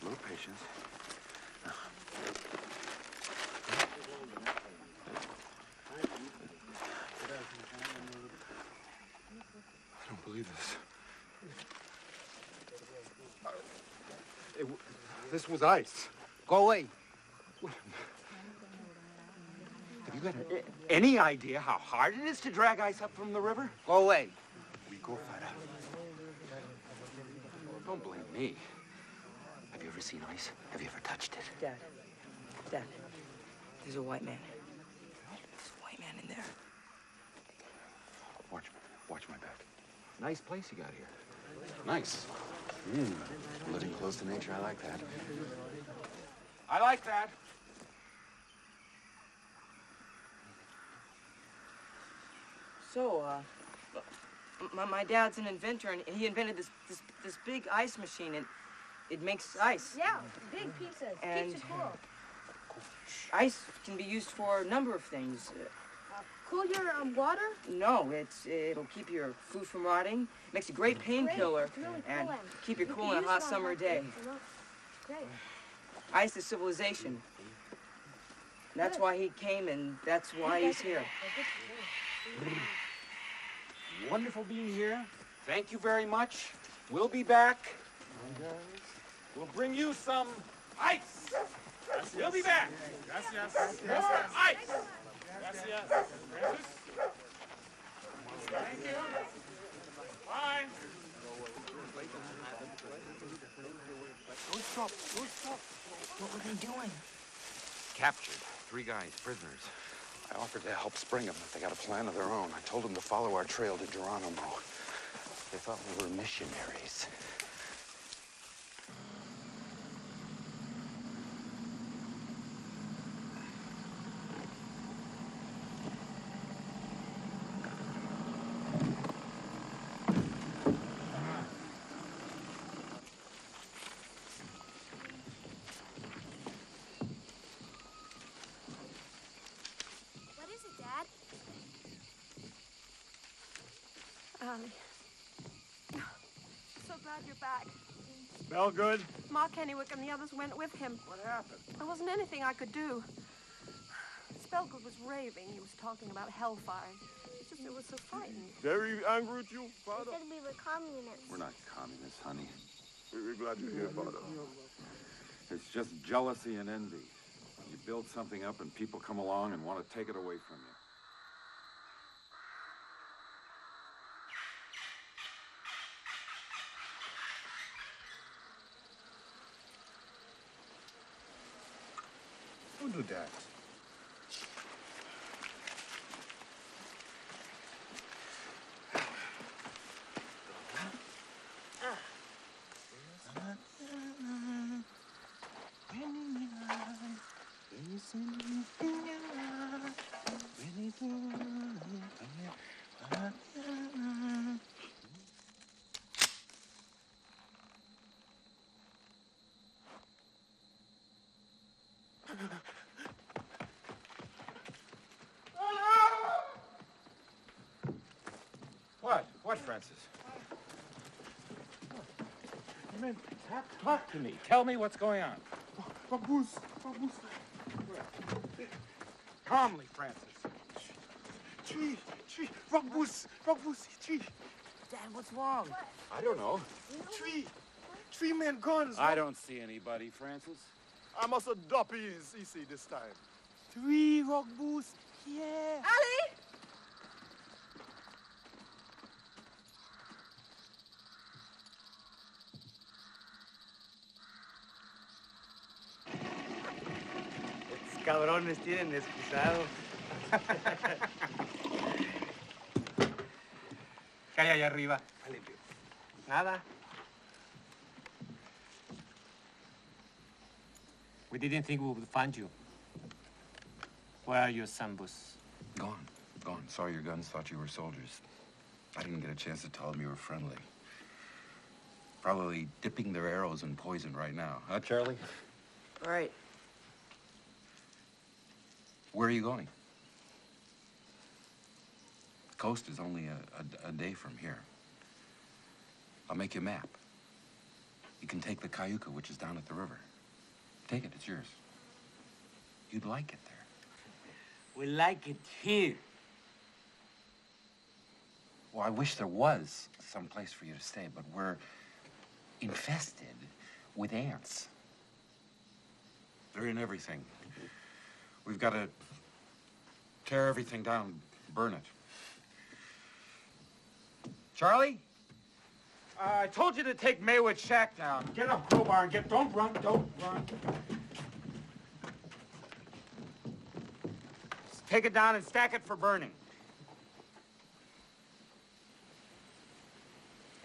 A little patience. I don't believe this. This was ice. Go away. Have you got any idea how hard it is to drag ice up from the river? Go away. We go, Father. Don't blame me. Have you ever seen ice? Have you ever touched it? Dad. Dad. There's a white man. There's a white man in there. Watch my back. Nice place you got here. Nice. Living close to nature, I like that. I like that. So, my dad's an inventor, and he invented this big ice machine, and it makes ice. Yeah, big pizzas. And Pizza cool. ice can be used for a number of things. Cool your water? No, it'll keep your food from rotting. Makes a great painkiller, It's really and cool. keep you You cool can on a use hot it on summer hot day. days, you know? Great. Ice is civilization. That's why he came, and that's why he's here. Wonderful being here. Thank you very much. We'll be back. We'll bring you some ice. We'll be back. More ice. Thank you. Bye. Don't stop. Don't stop. What were they doing? Captured. 3 guys, prisoners. I offered to help spring them if they got a plan of their own. I told them to follow our trail to Geronimo. They thought we were missionaries. What is it, Dad? So glad you're back. Smell good? Ma Kennewick and the others went with him. What happened? There wasn't anything I could do. Spellgood was raving. He was talking about hellfire. It's just, it was so frightening. Very angry with you, They Father? said we were communists. We're not communists, honey. We're glad you're here, Father. It's just jealousy and envy. You build something up and people come along and want to take it away from you. Don't do that. What? What, Francis? Man, talk to me. Tell me what's going on. Vamos. Calmly, Francis. Vamos. Dad, what's wrong? I don't know. Three men guns. I don't see anybody, Francis. I must adopt he see this time. 3 rock boots. Yeah. Ali! Estos cabrones tienen excusado. ¿Qué hay allá arriba? Limpio. Nada. We didn't think we would find you. Where are your sambus? Gone. Saw your guns, thought you were soldiers. I didn't get a chance to tell them you were friendly. Probably dipping their arrows in poison right now. Huh, Charlie? Right. Where are you going? The coast is only a day from here. I'll make you a map. You can take the Cayuca, which is down at the river. Take it, it's yours. You'd like it there. We like it here. Well, I wish there was some place for you to stay, but we're infested with ants. They're in everything. We've got to tear everything down, burn it. Charlie? I told you to take Maywood's shack down. Get up, crowbar, and don't run. Just take it down and stack it for burning.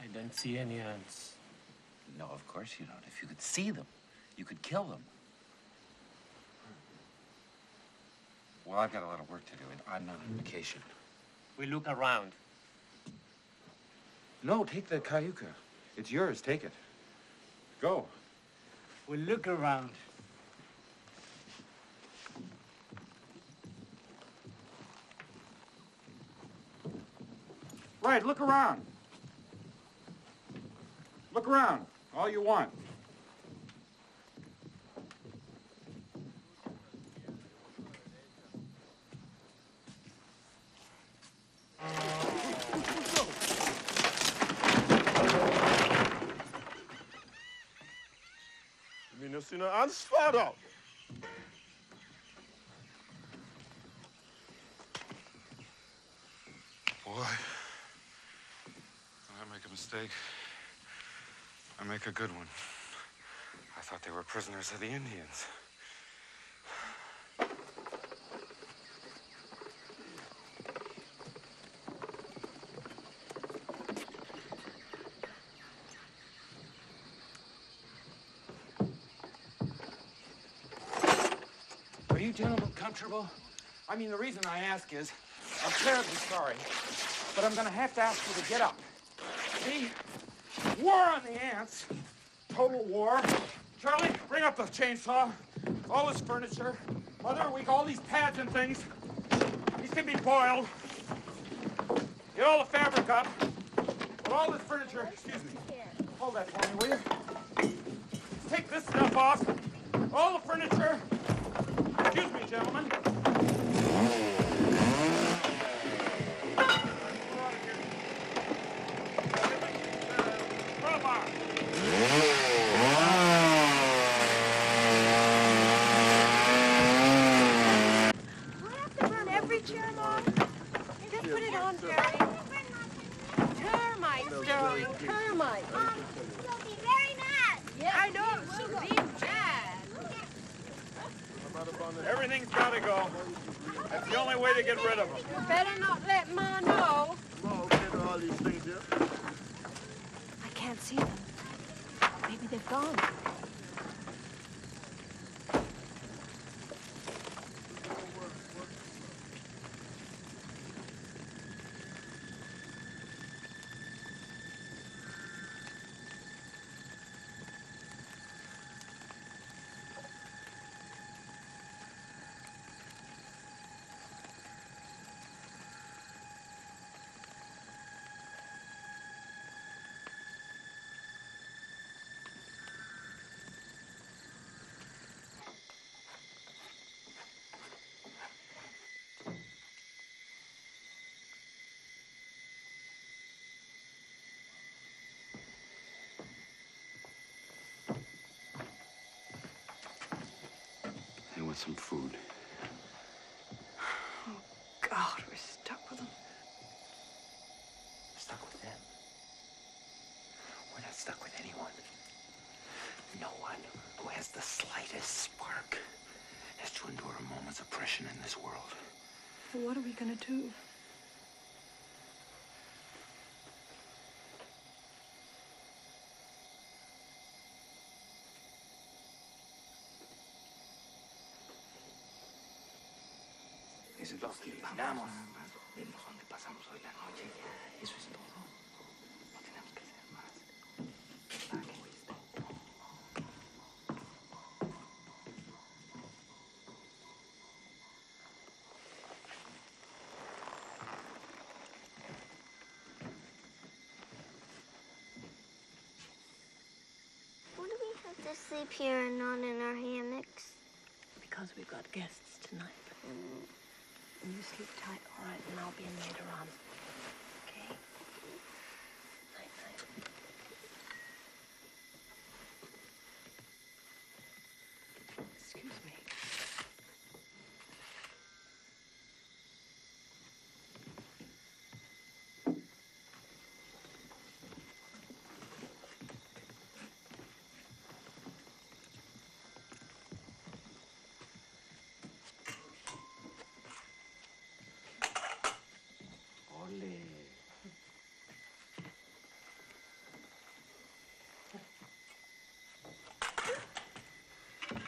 I don't see any ants. No, of course you don't. If you could see them, you could kill them. Well, I've got a lot of work to do, and I'm not on vacation. We look around. No, take the Cayuca. It's yours. Take it. Go. We look around. Right, look around. Look around. All you want. You see no ants, father. Boy, when I make a mistake, I make a good one. I thought they were prisoners of the Indians. Are you gentlemen comfortable? I mean, the reason I ask is, I'm terribly sorry, but I'm gonna have to ask you to get up. See? War on the ants. Total war. Charlie, bring up the chainsaw. All this furniture. Mother, all these pads and things. These can be boiled. Get all the fabric up. Put all this furniture, excuse me. Hold that for me, will you? Take this stuff off. All the furniture. Excuse me, gentlemen. Crowbar. Do I have to burn every chair, Mom? Just put it on, Terry. Termites, darling, termites. You'll be very mad. Yeah, I know. She'll be mad. Everything's got to go. That's the only way to get rid of them. You better not let Ma know. All these things here. I can't see them. Maybe they've gone. want some food. Oh, God, we're stuck with them. Stuck with them. We're not stuck with anyone. No one who has the slightest spark has to endure a moment's oppression in this world. Well, what are we gonna do? Eso es lo que vamos. Vemos dónde pasamos hoy la noche. Eso es todo. No tenemos que hacer más. Para que no esté. Why do we have to sleep here and not in our hammocks? Because we've got guests tonight. And you sleep tight, all right? And I'll be in later on. Okay? Night, night. Excuse me.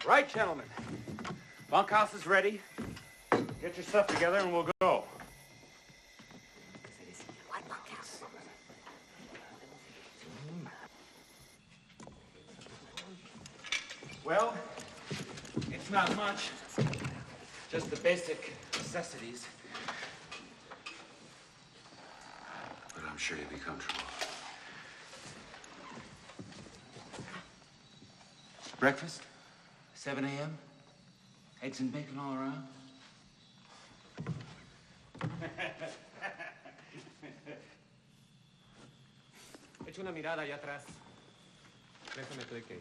Right, gentlemen. Bunkhouse is ready. Get your stuff together and we'll go. What bunkhouse? Well, it's not much. Just the basic necessities. But I'm sure you'll be comfortable. Breakfast? 7 a.m.? Eggs and bacon all around? Echa una mirada allá atrás. Déjame clique.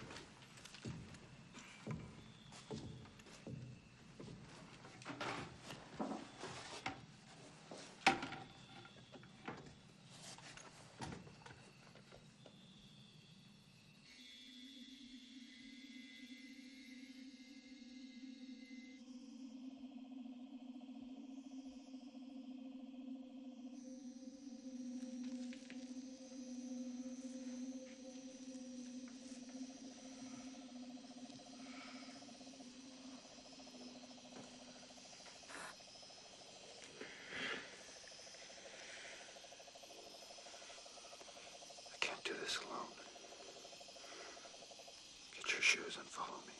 I can't do this alone. Get your shoes and follow me.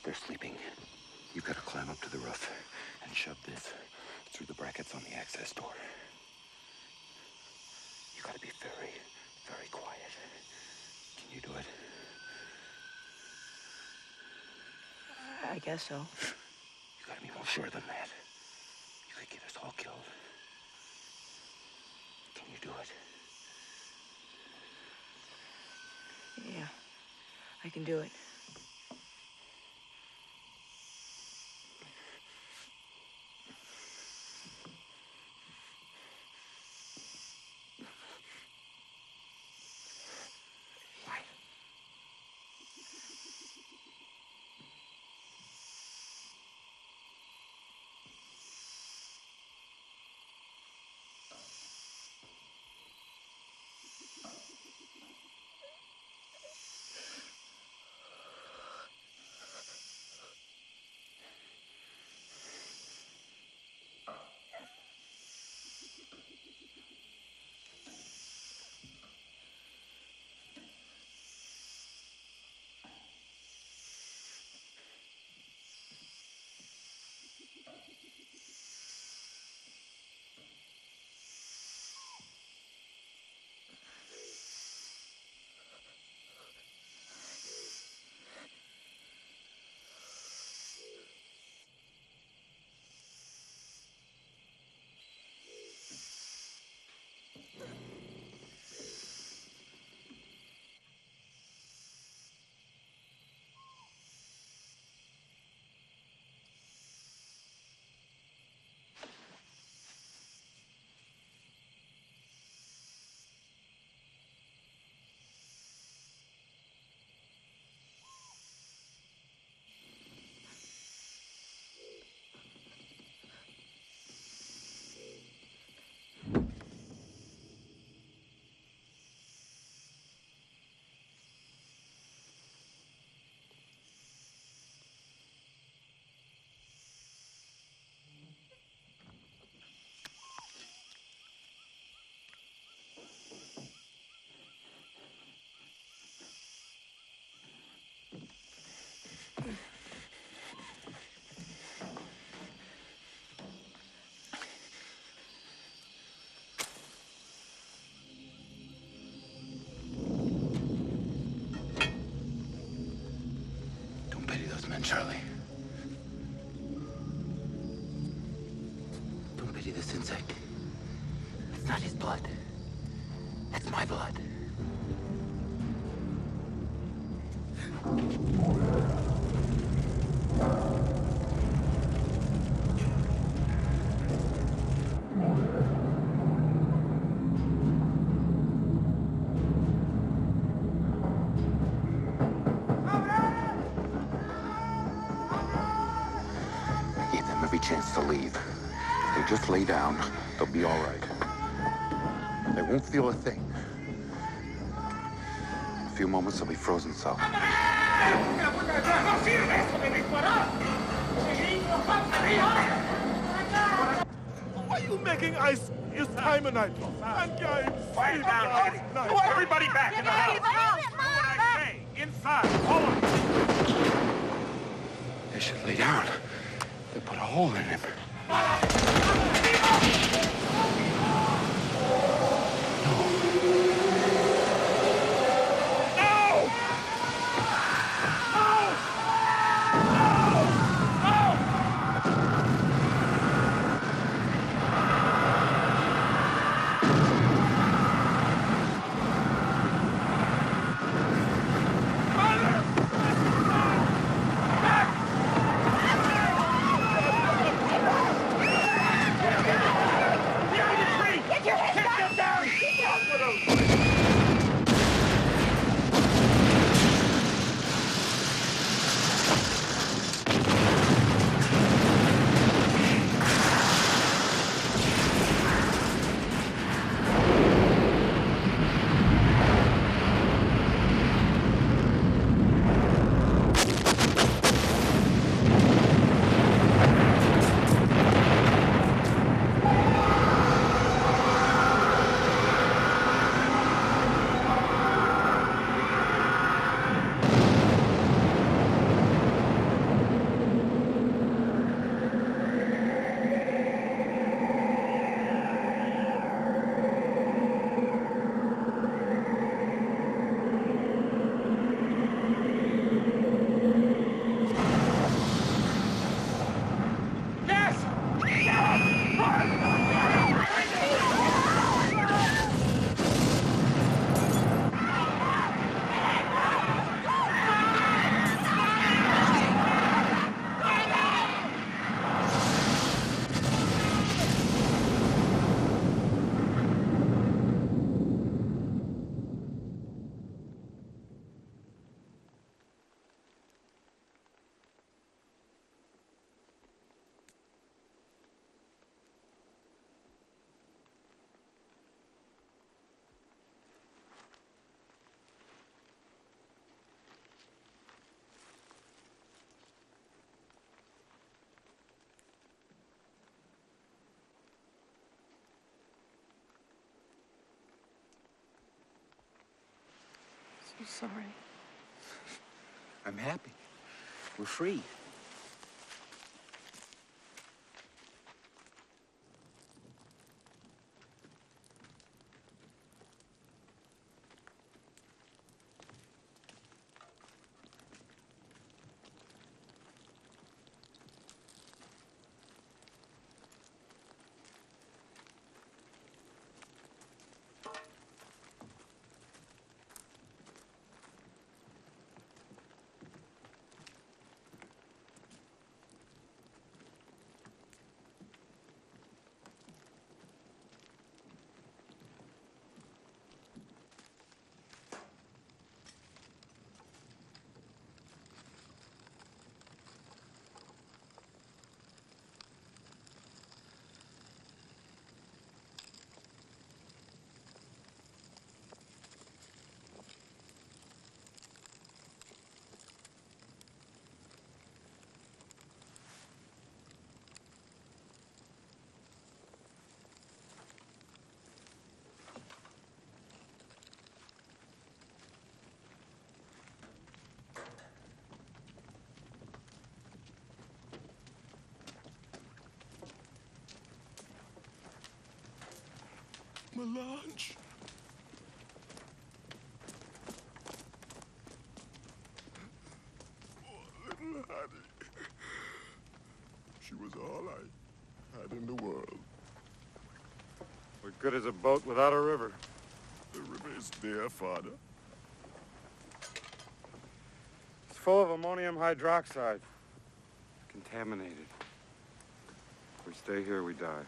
They're sleeping. You've got to climb up to the roof and shove this through the brackets on the access door. You got to be very, very quiet. Can you do it? I guess so. You got to be more sure than that. You could get us all killed. Can you do it? Yeah, I can do it. Charlie. Don't pity this insect. It's not his blood. That's my blood. I gave them every chance to leave. If they just lay down, they'll be all right. They won't feel a thing. In a few moments, they'll be frozen solid. Why are you making ice? It's time of night. And guys, Quiet down, lady. Everybody back in the house. Do what I say. Inside. All of you. They should lay down. They put a hole in him. So sorry. I'm happy. We're free. Melange. Oh, little honey. Hattie. She was all I had in the world. What good is a boat without a river? The river is there, Father. It's full of ammonium hydroxide. Contaminated. If we stay here, we die.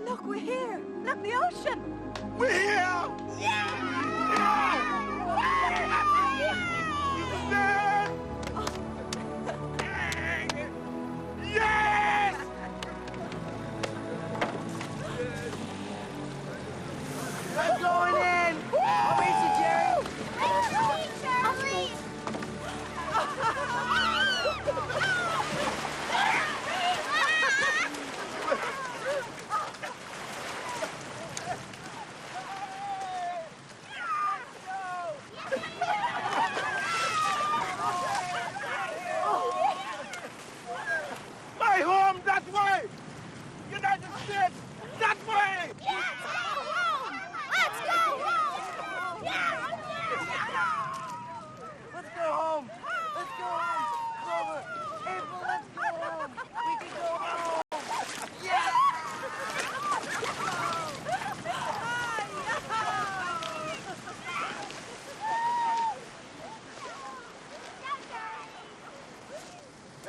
Look, we're here. Look, the ocean. We're here! Yes! I'm going in. I'll meet you, Jerry. My home, that way! United States, that way! Let's go home. Let's go home. Clover, April, let's go home. We can go home.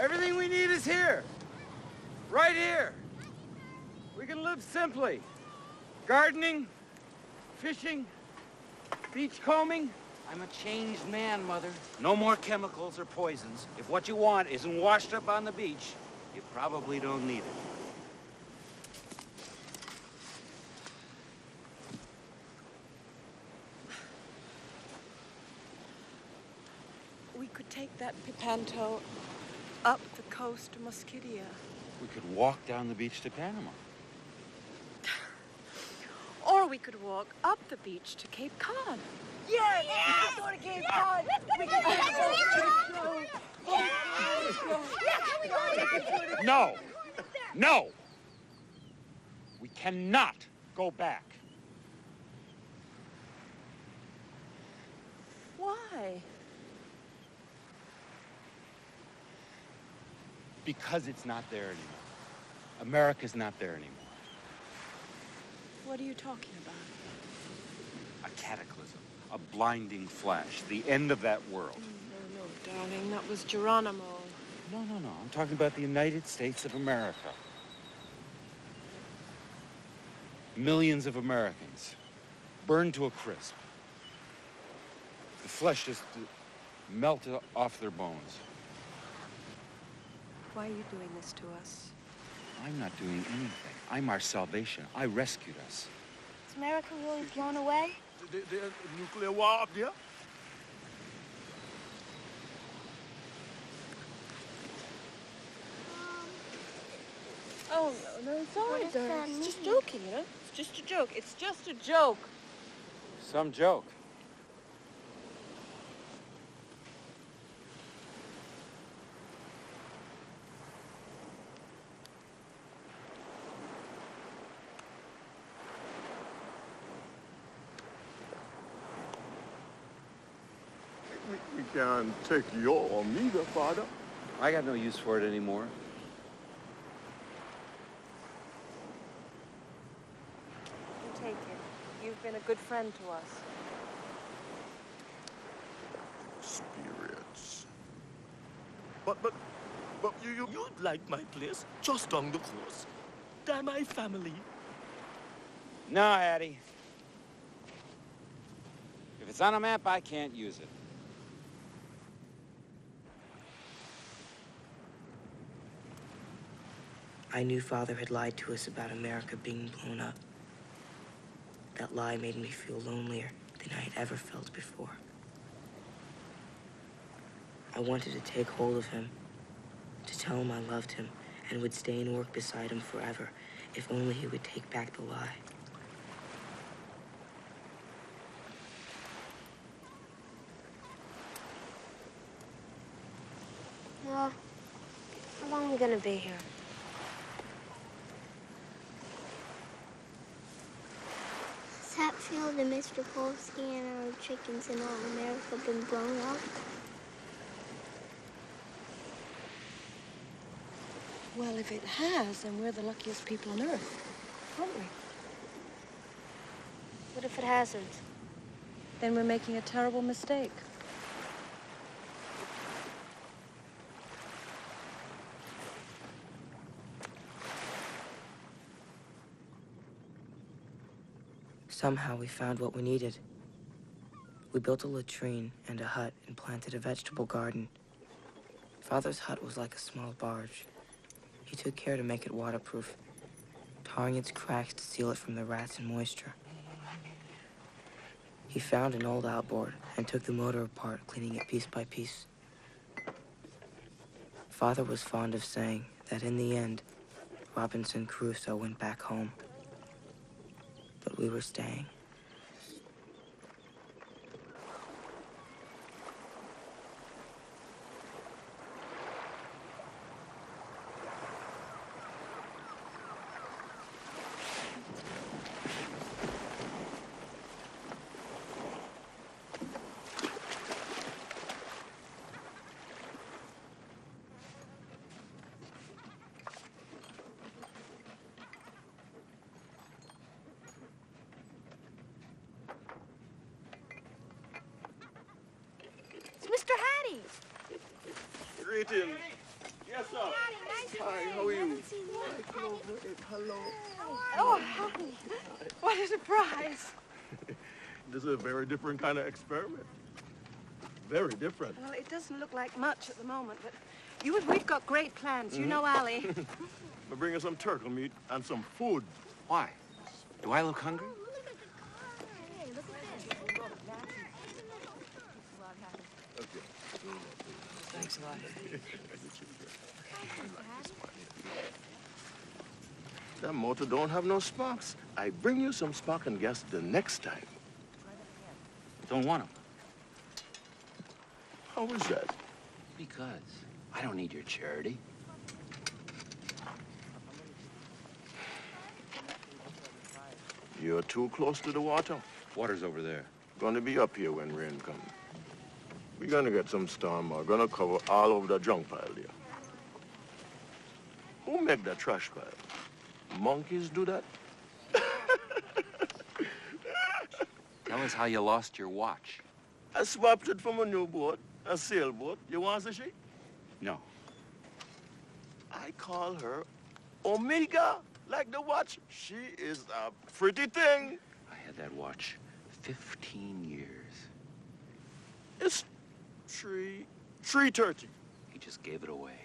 Everything we need is here. Right here. We can live simply. Gardening, fishing, beach combing. I'm a changed man, Mother. No more chemicals or poisons. If what you want isn't washed up on the beach, you probably don't need it. We could take that Pipanto up the coast to Mosquito. We could walk down the beach to Panama. Or we could walk up the beach to Cape Cod. Yes! Let's go to Cape Cod. We can go. No! No! We cannot go back. Why? Because it's not there anymore. America's not there anymore. What are you talking about? A cataclysm, a blinding flash, the end of that world. No, darling, that was Geronimo. No. I'm talking about the United States of America. Millions of Americans burned to a crisp. The flesh just melted off their bones. Why are you doing this to us? I'm not doing anything. I'm our salvation. I rescued us. Is America really blown away? The nuclear war up there? Oh, no, it's all What right, does darling. that It's just mean? joking, you know? It's just a joke. It's just a joke. Some joke. We can't take your Omega, Father. I got no use for it anymore. You take it. You've been a good friend to us. Spirits. But you'd like my place just down the coast. They're my family. No, Hattie. If it's on a map, I can't use it. I knew Father had lied to us about America being blown up. That lie made me feel lonelier than I had ever felt before. I wanted to take hold of him, to tell him I loved him and would stay and work beside him forever, if only he would take back the lie. Well, how long are we gonna be here? Has Hatfield and Mr. Polsky and our chickens in all America been blown up? Well, if it has, then we're the luckiest people on Earth, aren't we? What if it hasn't? Then we're making a terrible mistake. Somehow we found what we needed. We built a latrine and a hut and planted a vegetable garden. Father's hut was like a small barge. He took care to make it waterproof, tarring its cracks to seal it from the rats and moisture. He found an old outboard and took the motor apart, cleaning it piece by piece. Father was fond of saying that in the end, Robinson Crusoe went back home. But we were staying. Mr. Hattie! Greetings. Yes, sir. Hi, how are you? Hello. Oh, Hattie. What a surprise. This is a very different kind of experiment. Very different. Well, it doesn't look like much at the moment, but we've got great plans. You know Allie. We're bringing some turtle meat and some food. Why? Do I look hungry? Thanks a lot. That motor don't have no sparks. I bring you some spark and gas the next time. Don't want them. How is that? Because I don't need your charity. You're too close to the water. Water's over there. Gonna be up here when rain comes. We're gonna get some storm. We're gonna cover all over the junk pile there. Who make that trash pile? Monkeys do that? Tell us how you lost your watch. I swapped it from a new boat, a sailboat. You want to see? No. I call her Omega, like the watch. She is a pretty thing. I had that watch 15 years. It's 3:30. He just gave it away.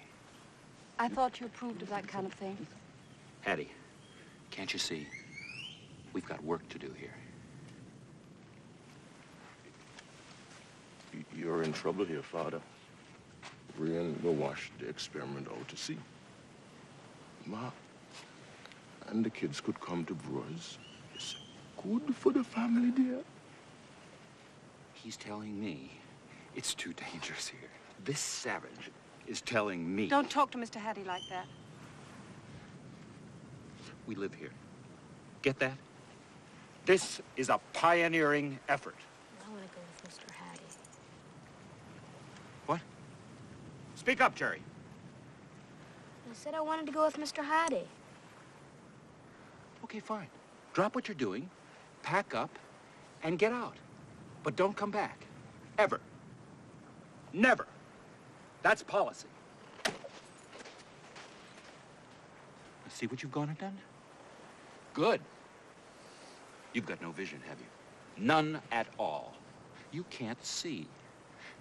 I thought you approved of that kind of thing. Hattie, can't you see? We've got work to do here. You're in trouble here, Father. Rain will wash the experiment out to sea. Ma, and the kids could come to Brewers. It's good for the family, dear. He's telling me it's too dangerous here. This savage is telling me. Don't talk to Mr. Hattie like that. We live here. Get that? This is a pioneering effort. I want to go with Mr. Hattie. What? Speak up, Jerry. I said I wanted to go with Mr. Hattie. Okay, fine. Drop what you're doing, pack up, and get out. But don't come back. Ever. Never. That's policy. You see what you've gone and done? Good. You've got no vision, have you? None at all. You can't see.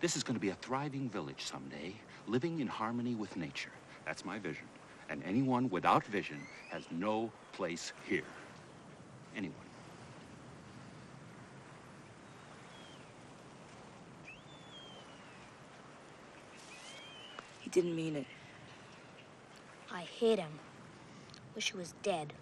This is going to be a thriving village someday, living in harmony with nature. That's my vision. And anyone without vision has no place here. Anyone. He didn't mean it. I hate him. Wish he was dead.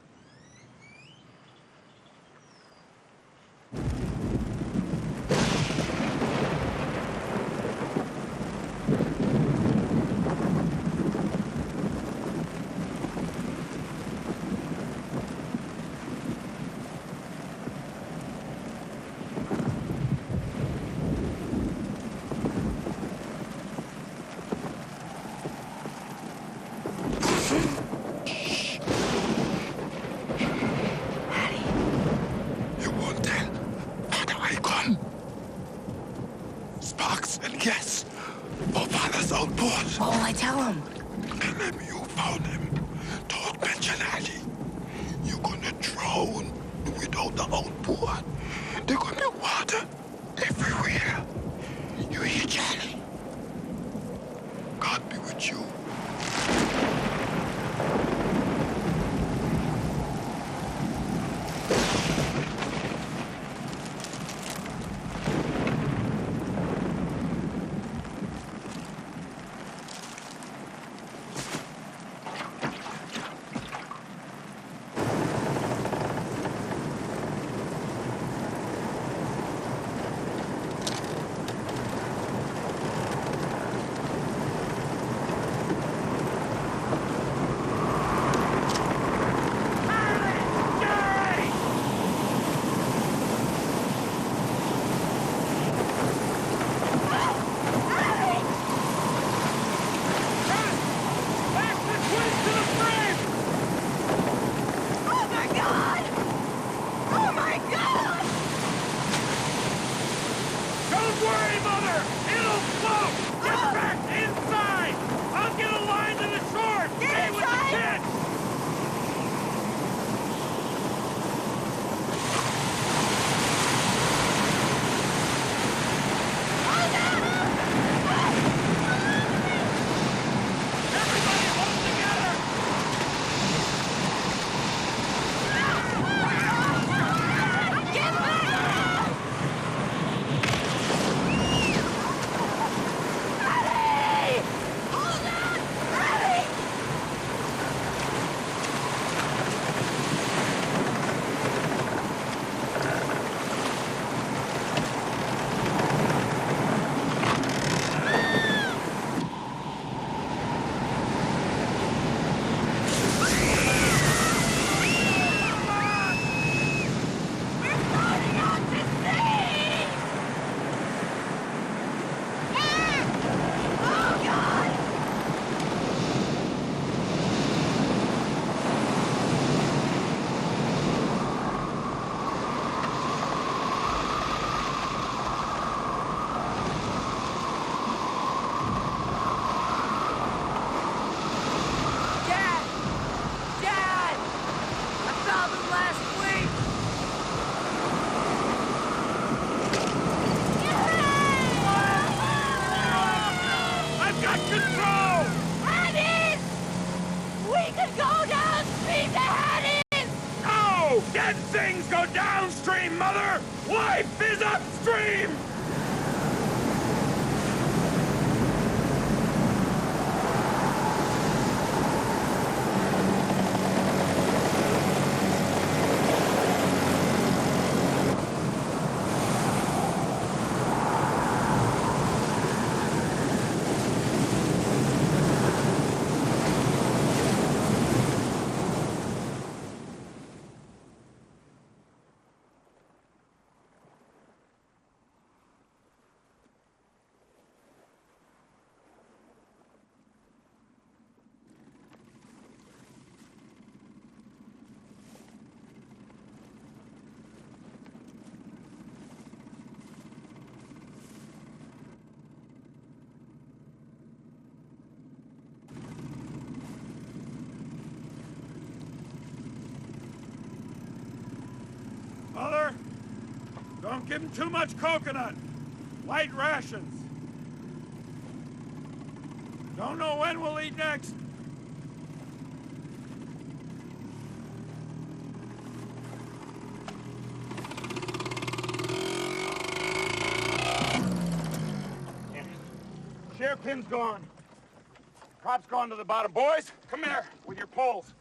Yes. Oh, father's outboard. What will I tell him? Tell him you found him. Don't mention Ali. You're gonna drown without the outboard. There's gonna be water everywhere. You hear, Charlie? God be with you. Dead things go downstream, Mother! Life is upstream! Mother, don't give him too much coconut. Light rations. Don't know when we'll eat next. Share pin's gone. Prop's gone to the bottom. Boys, come here with your poles.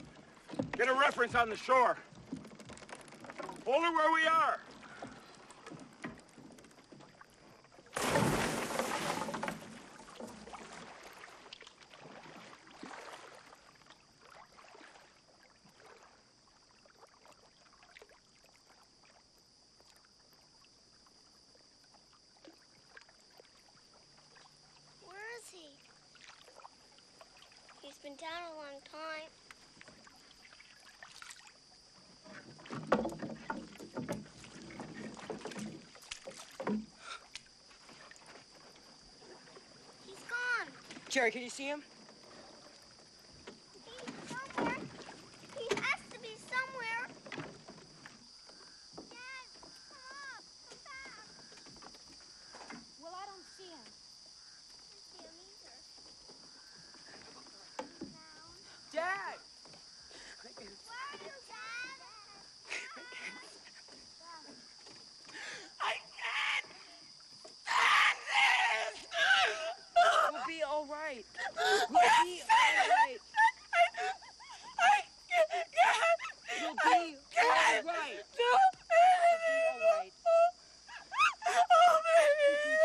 Get a reference on the shore. Hold her where we are. Where is he? He's been down a long time. He's gone. Jerry, can you see him? He's somewhere. He has to be somewhere. Dad, come up. Come back. Well, I don't see him. I see him either. Dad! Where are you, Dad? I can't stand this! We'll be all right. We'll be all right. We'll be all right.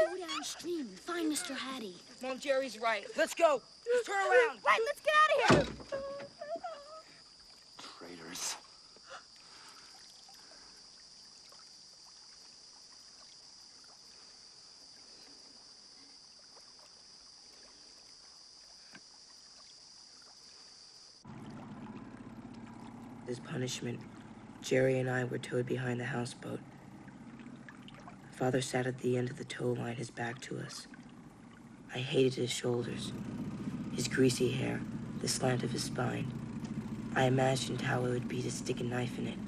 Go downstream and find Mr. Hattie. Mom, Jerry's right. Let's go. Let's turn around. Right, let's get out of here. Traitors. As punishment, Jerry and I were towed behind the houseboat. Father sat at the end of the tow line, his back to us. I hated his shoulders, his greasy hair, the slant of his spine. I imagined how it would be to stick a knife in it,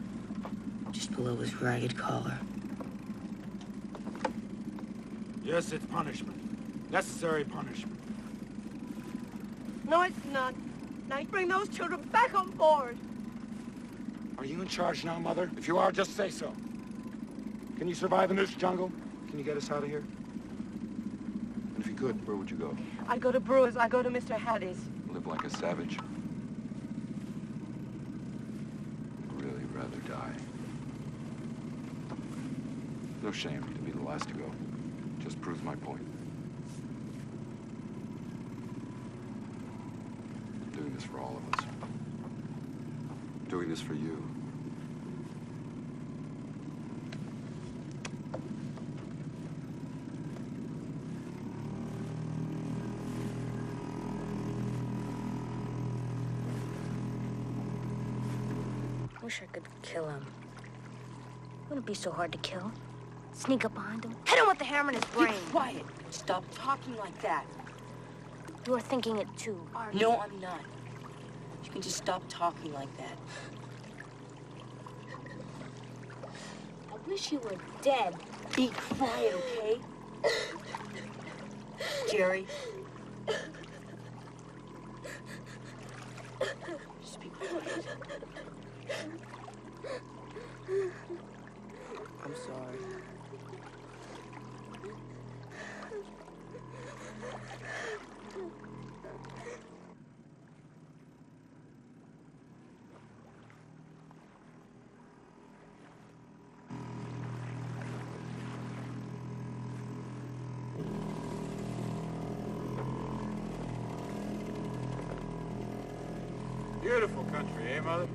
just below his ragged collar. Yes, it's punishment. Necessary punishment. No, it's not. Now you bring those children back on board. Are you in charge now, Mother? If you are, just say so. Can you survive in this jungle? Can you get us out of here? And if you could, where would you go? I go to Brewer's. I go to Mr. Hattie's. Live like a savage? I'd really rather die. No shame to be the last to go. Just proves my point. I'm doing this for all of us. I'm doing this for you. Wish I could kill him. Wouldn't be so hard to kill. Sneak up behind him. Hit him with the hammer in his brain. Be quiet. Stop talking like that. You're thinking it too, aren't you? No, I'm not. You can just stop talking like that. I wish you were dead. Be quiet, okay? Jerry. Just be quiet. I'm sorry. Beautiful country, eh, Mother?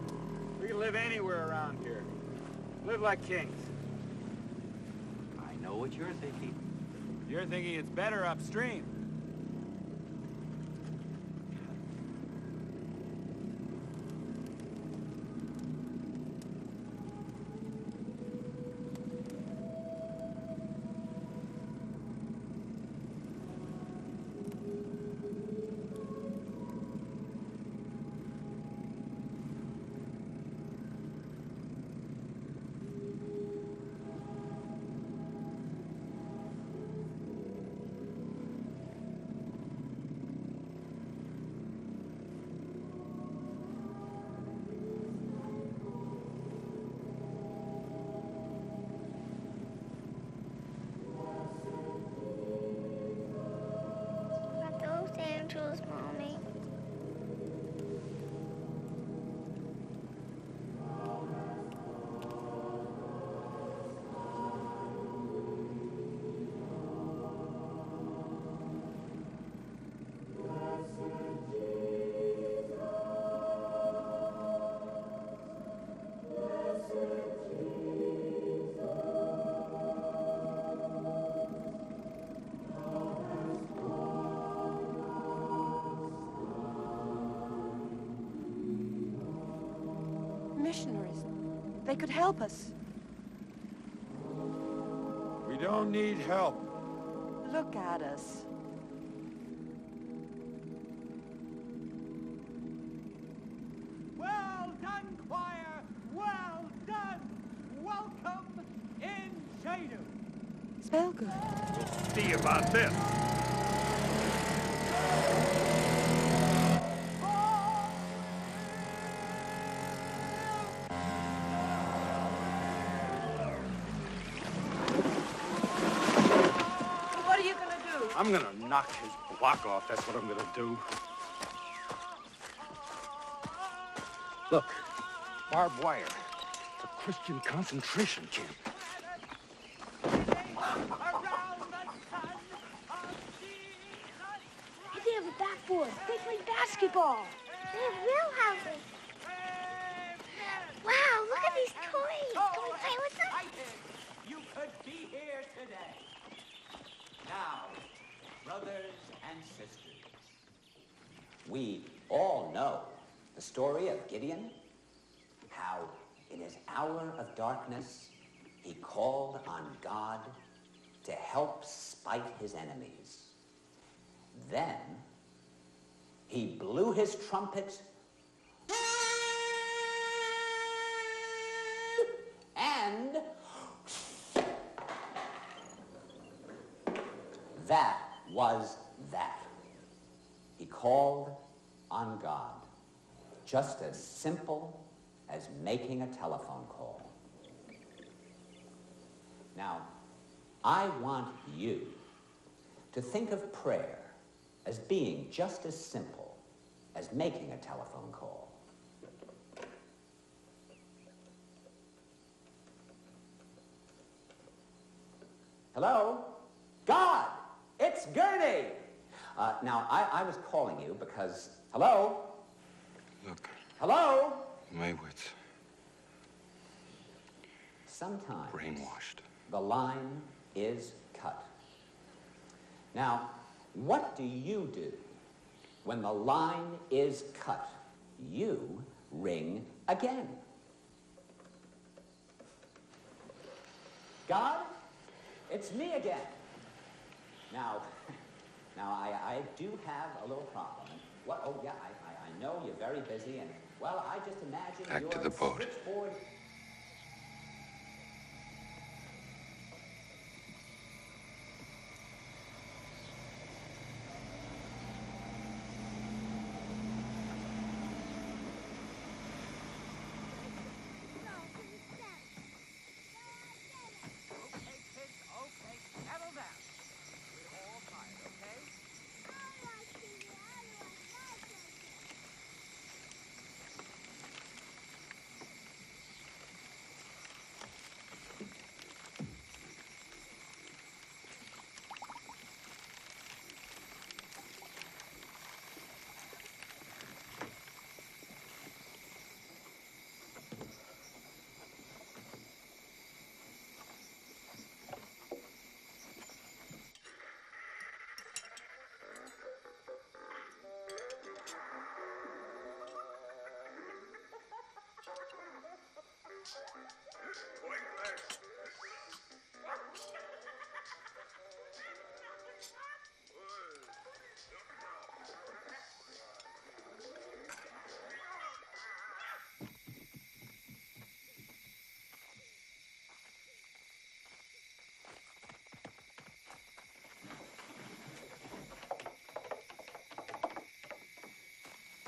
We can live anywhere around here. Live like kings. I know what you're thinking. You're thinking it's better upstream. missionaries. They could help us. We don't need help. Look at us. Well done, choir! Well done! Welcome in Shadu! Spell good. We'll see about this. What are you gonna do? I'm gonna knock his block off. That's what I'm gonna do. Look, barbed wire. It's a Christian concentration camp. They have a backboard. They play basketball. They have real houses. Wow, look at these toys. Can we play with them? You could be here today. Now, brothers and sisters, We all know the story of Gideon, how in his hour of darkness, he called on God to help spite his enemies. Then he blew his trumpet and that was that. He called on God, just as simple as making a telephone call. Now, I want you to think of prayer as being just as simple as making a telephone call. Hello? God! It's Gurney! Now, I was calling you because... Hello? Look, Hello? my wits. Sometimes... Brainwashed. The line is cut. Now, what do you do when the line is cut? You ring again. God, it's me again. Now, I do have a little problem. What? Oh, yeah, I know you're very busy, and, well, I just imagine Back to your the boat. switchboard... okay, kids, okay, settle down. We're all tired, okay?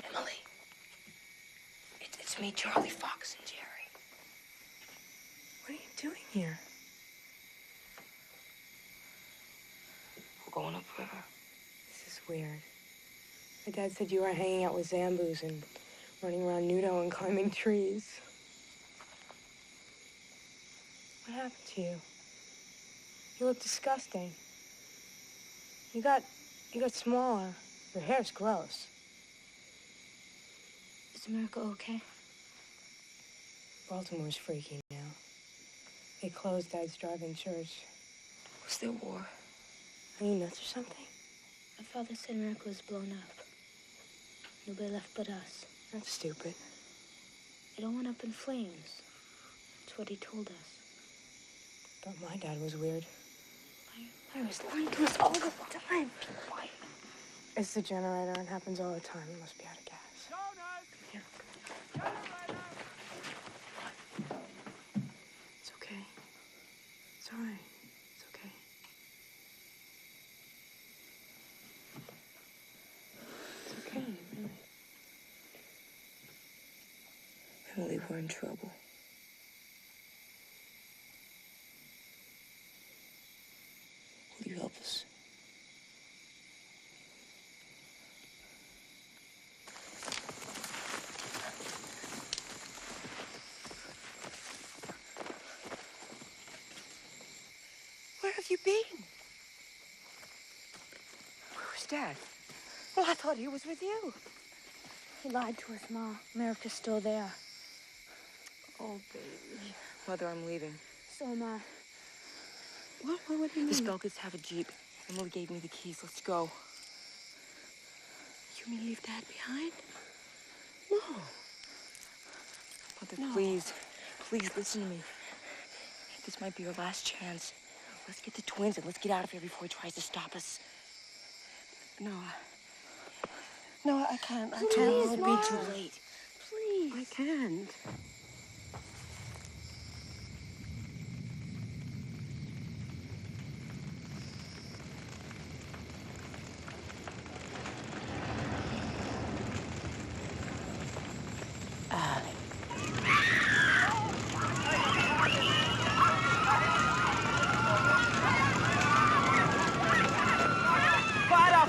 Emily. It's me, Charlie Fox and Jerry. What are you doing here? We're going upriver. This is weird. My dad said you were hanging out with Zambus and running around nudo and climbing trees. What happened to you? You look disgusting. You got smaller. Your hair's gross. Is America okay? Baltimore's freaky now. They closed Dad's drive-in church. Was there war? Are you nuts or something? My father said America was blown up. Nobody left but us. That's stupid. It all went up in flames. That's what he told us. Thought my dad was weird. I was lying to us all the time. Why? It's the generator and happens all the time. It must be out of gas. Here. It's okay. It's all right. It's okay. It's okay, really. Emily, we're in trouble. Will you help us? Where have you been? Where's Dad? Well, I thought he was with you. He lied to us, Ma. America's still there. Oh, baby. Mother, I'm leaving. So am I. What do you The mean? Spelkers have a Jeep. Emily gave me the keys. Let's go. You mean leave Dad behind? Mother, No. please. Please listen to me. This might be your last chance. Let's get the twins and let's get out of here before he tries to stop us. No, I can't. I Tomorrow can't. will be too late. Please. I can't.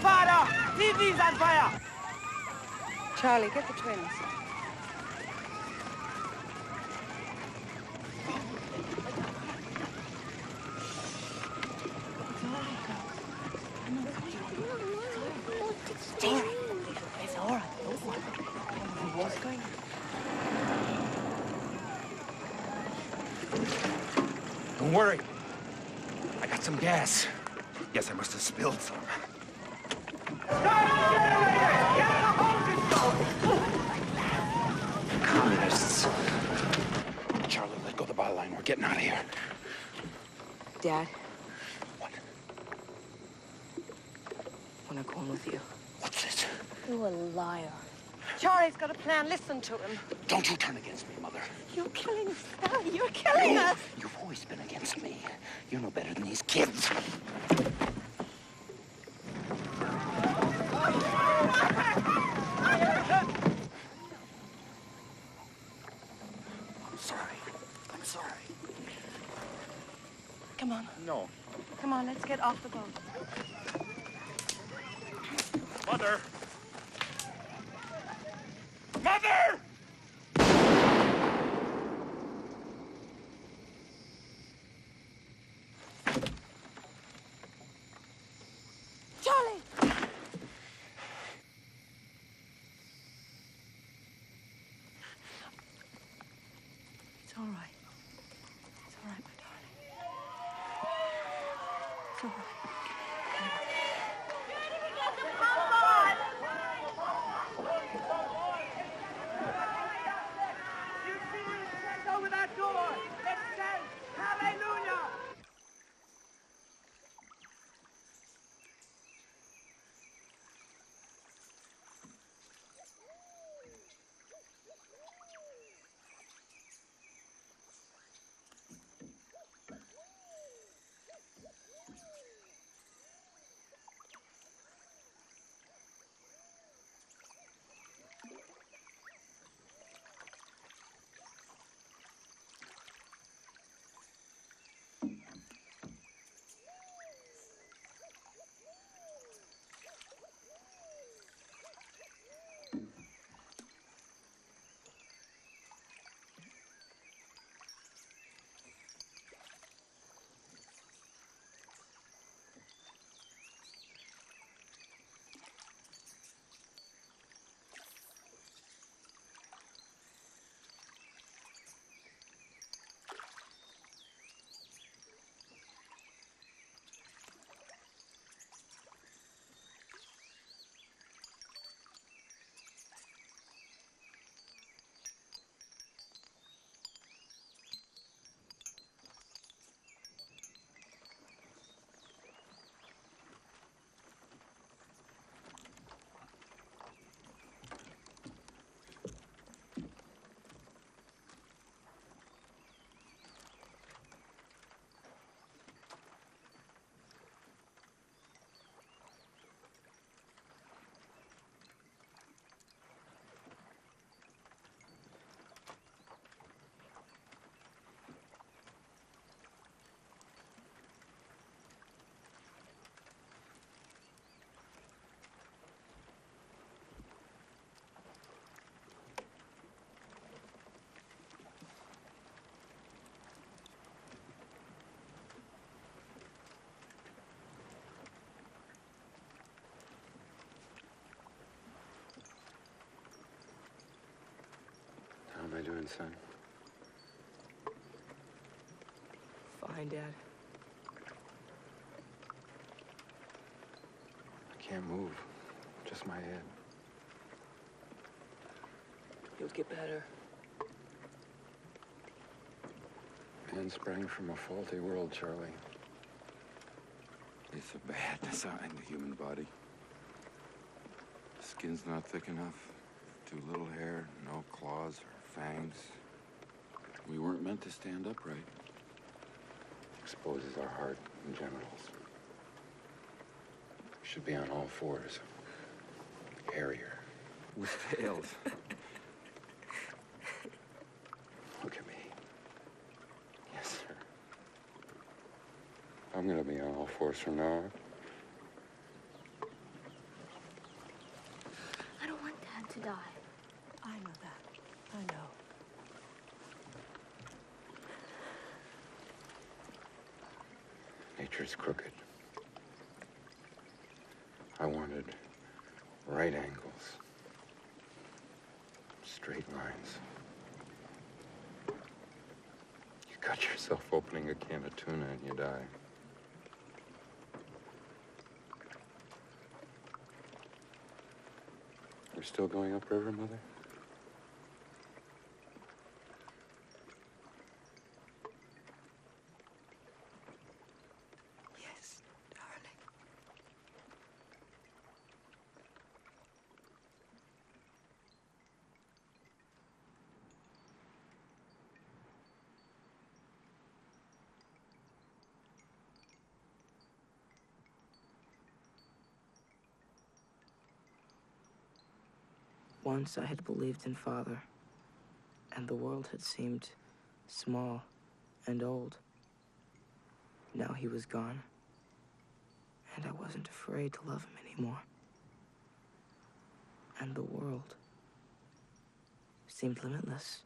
Fire! TV's on fire! Charlie, get the twins. It's all right. It's all right. Don't worry. What's going on? Don't worry. I got some gas. Yes, I must have spilled some. Communists. Charlie, let go of the bottle line. We're getting out of here. Dad? What? We're not going with you. What's this? You're a liar. Charlie's got a plan. Listen to him. Don't you turn against me, Mother. You're killing us, Daddy. You're killing us. You've always been against me. You're no better than these kids. I'm sorry. Come on. No. Come on, let's get off the boat. Mother! Mother! Charlie! It's all right. It's all right, my darling. It's all right. I doing, son? Fine, Dad. I can't move. Just my head. You'll get better. Man sprang from a faulty world, Charlie. It's a bad design, the human body. The skin's not thick enough. Too little hair, no claws or fangs. We weren't meant to stand upright. Exposes our heart and genitals. We should be on all fours. Hairier. With tails. Look at me. Yes, sir. I'm gonna be on all fours from now on. I don't want Dad to die. I know that. I know. Nature's crooked. I wanted right angles. Straight lines. You cut yourself opening a can of tuna and you die. We're still going upriver, Mother? Yes, darling. Once I had believed in Father, and the world had seemed small and old. Now he was gone, and I wasn't afraid to love him anymore. And the world seemed limitless.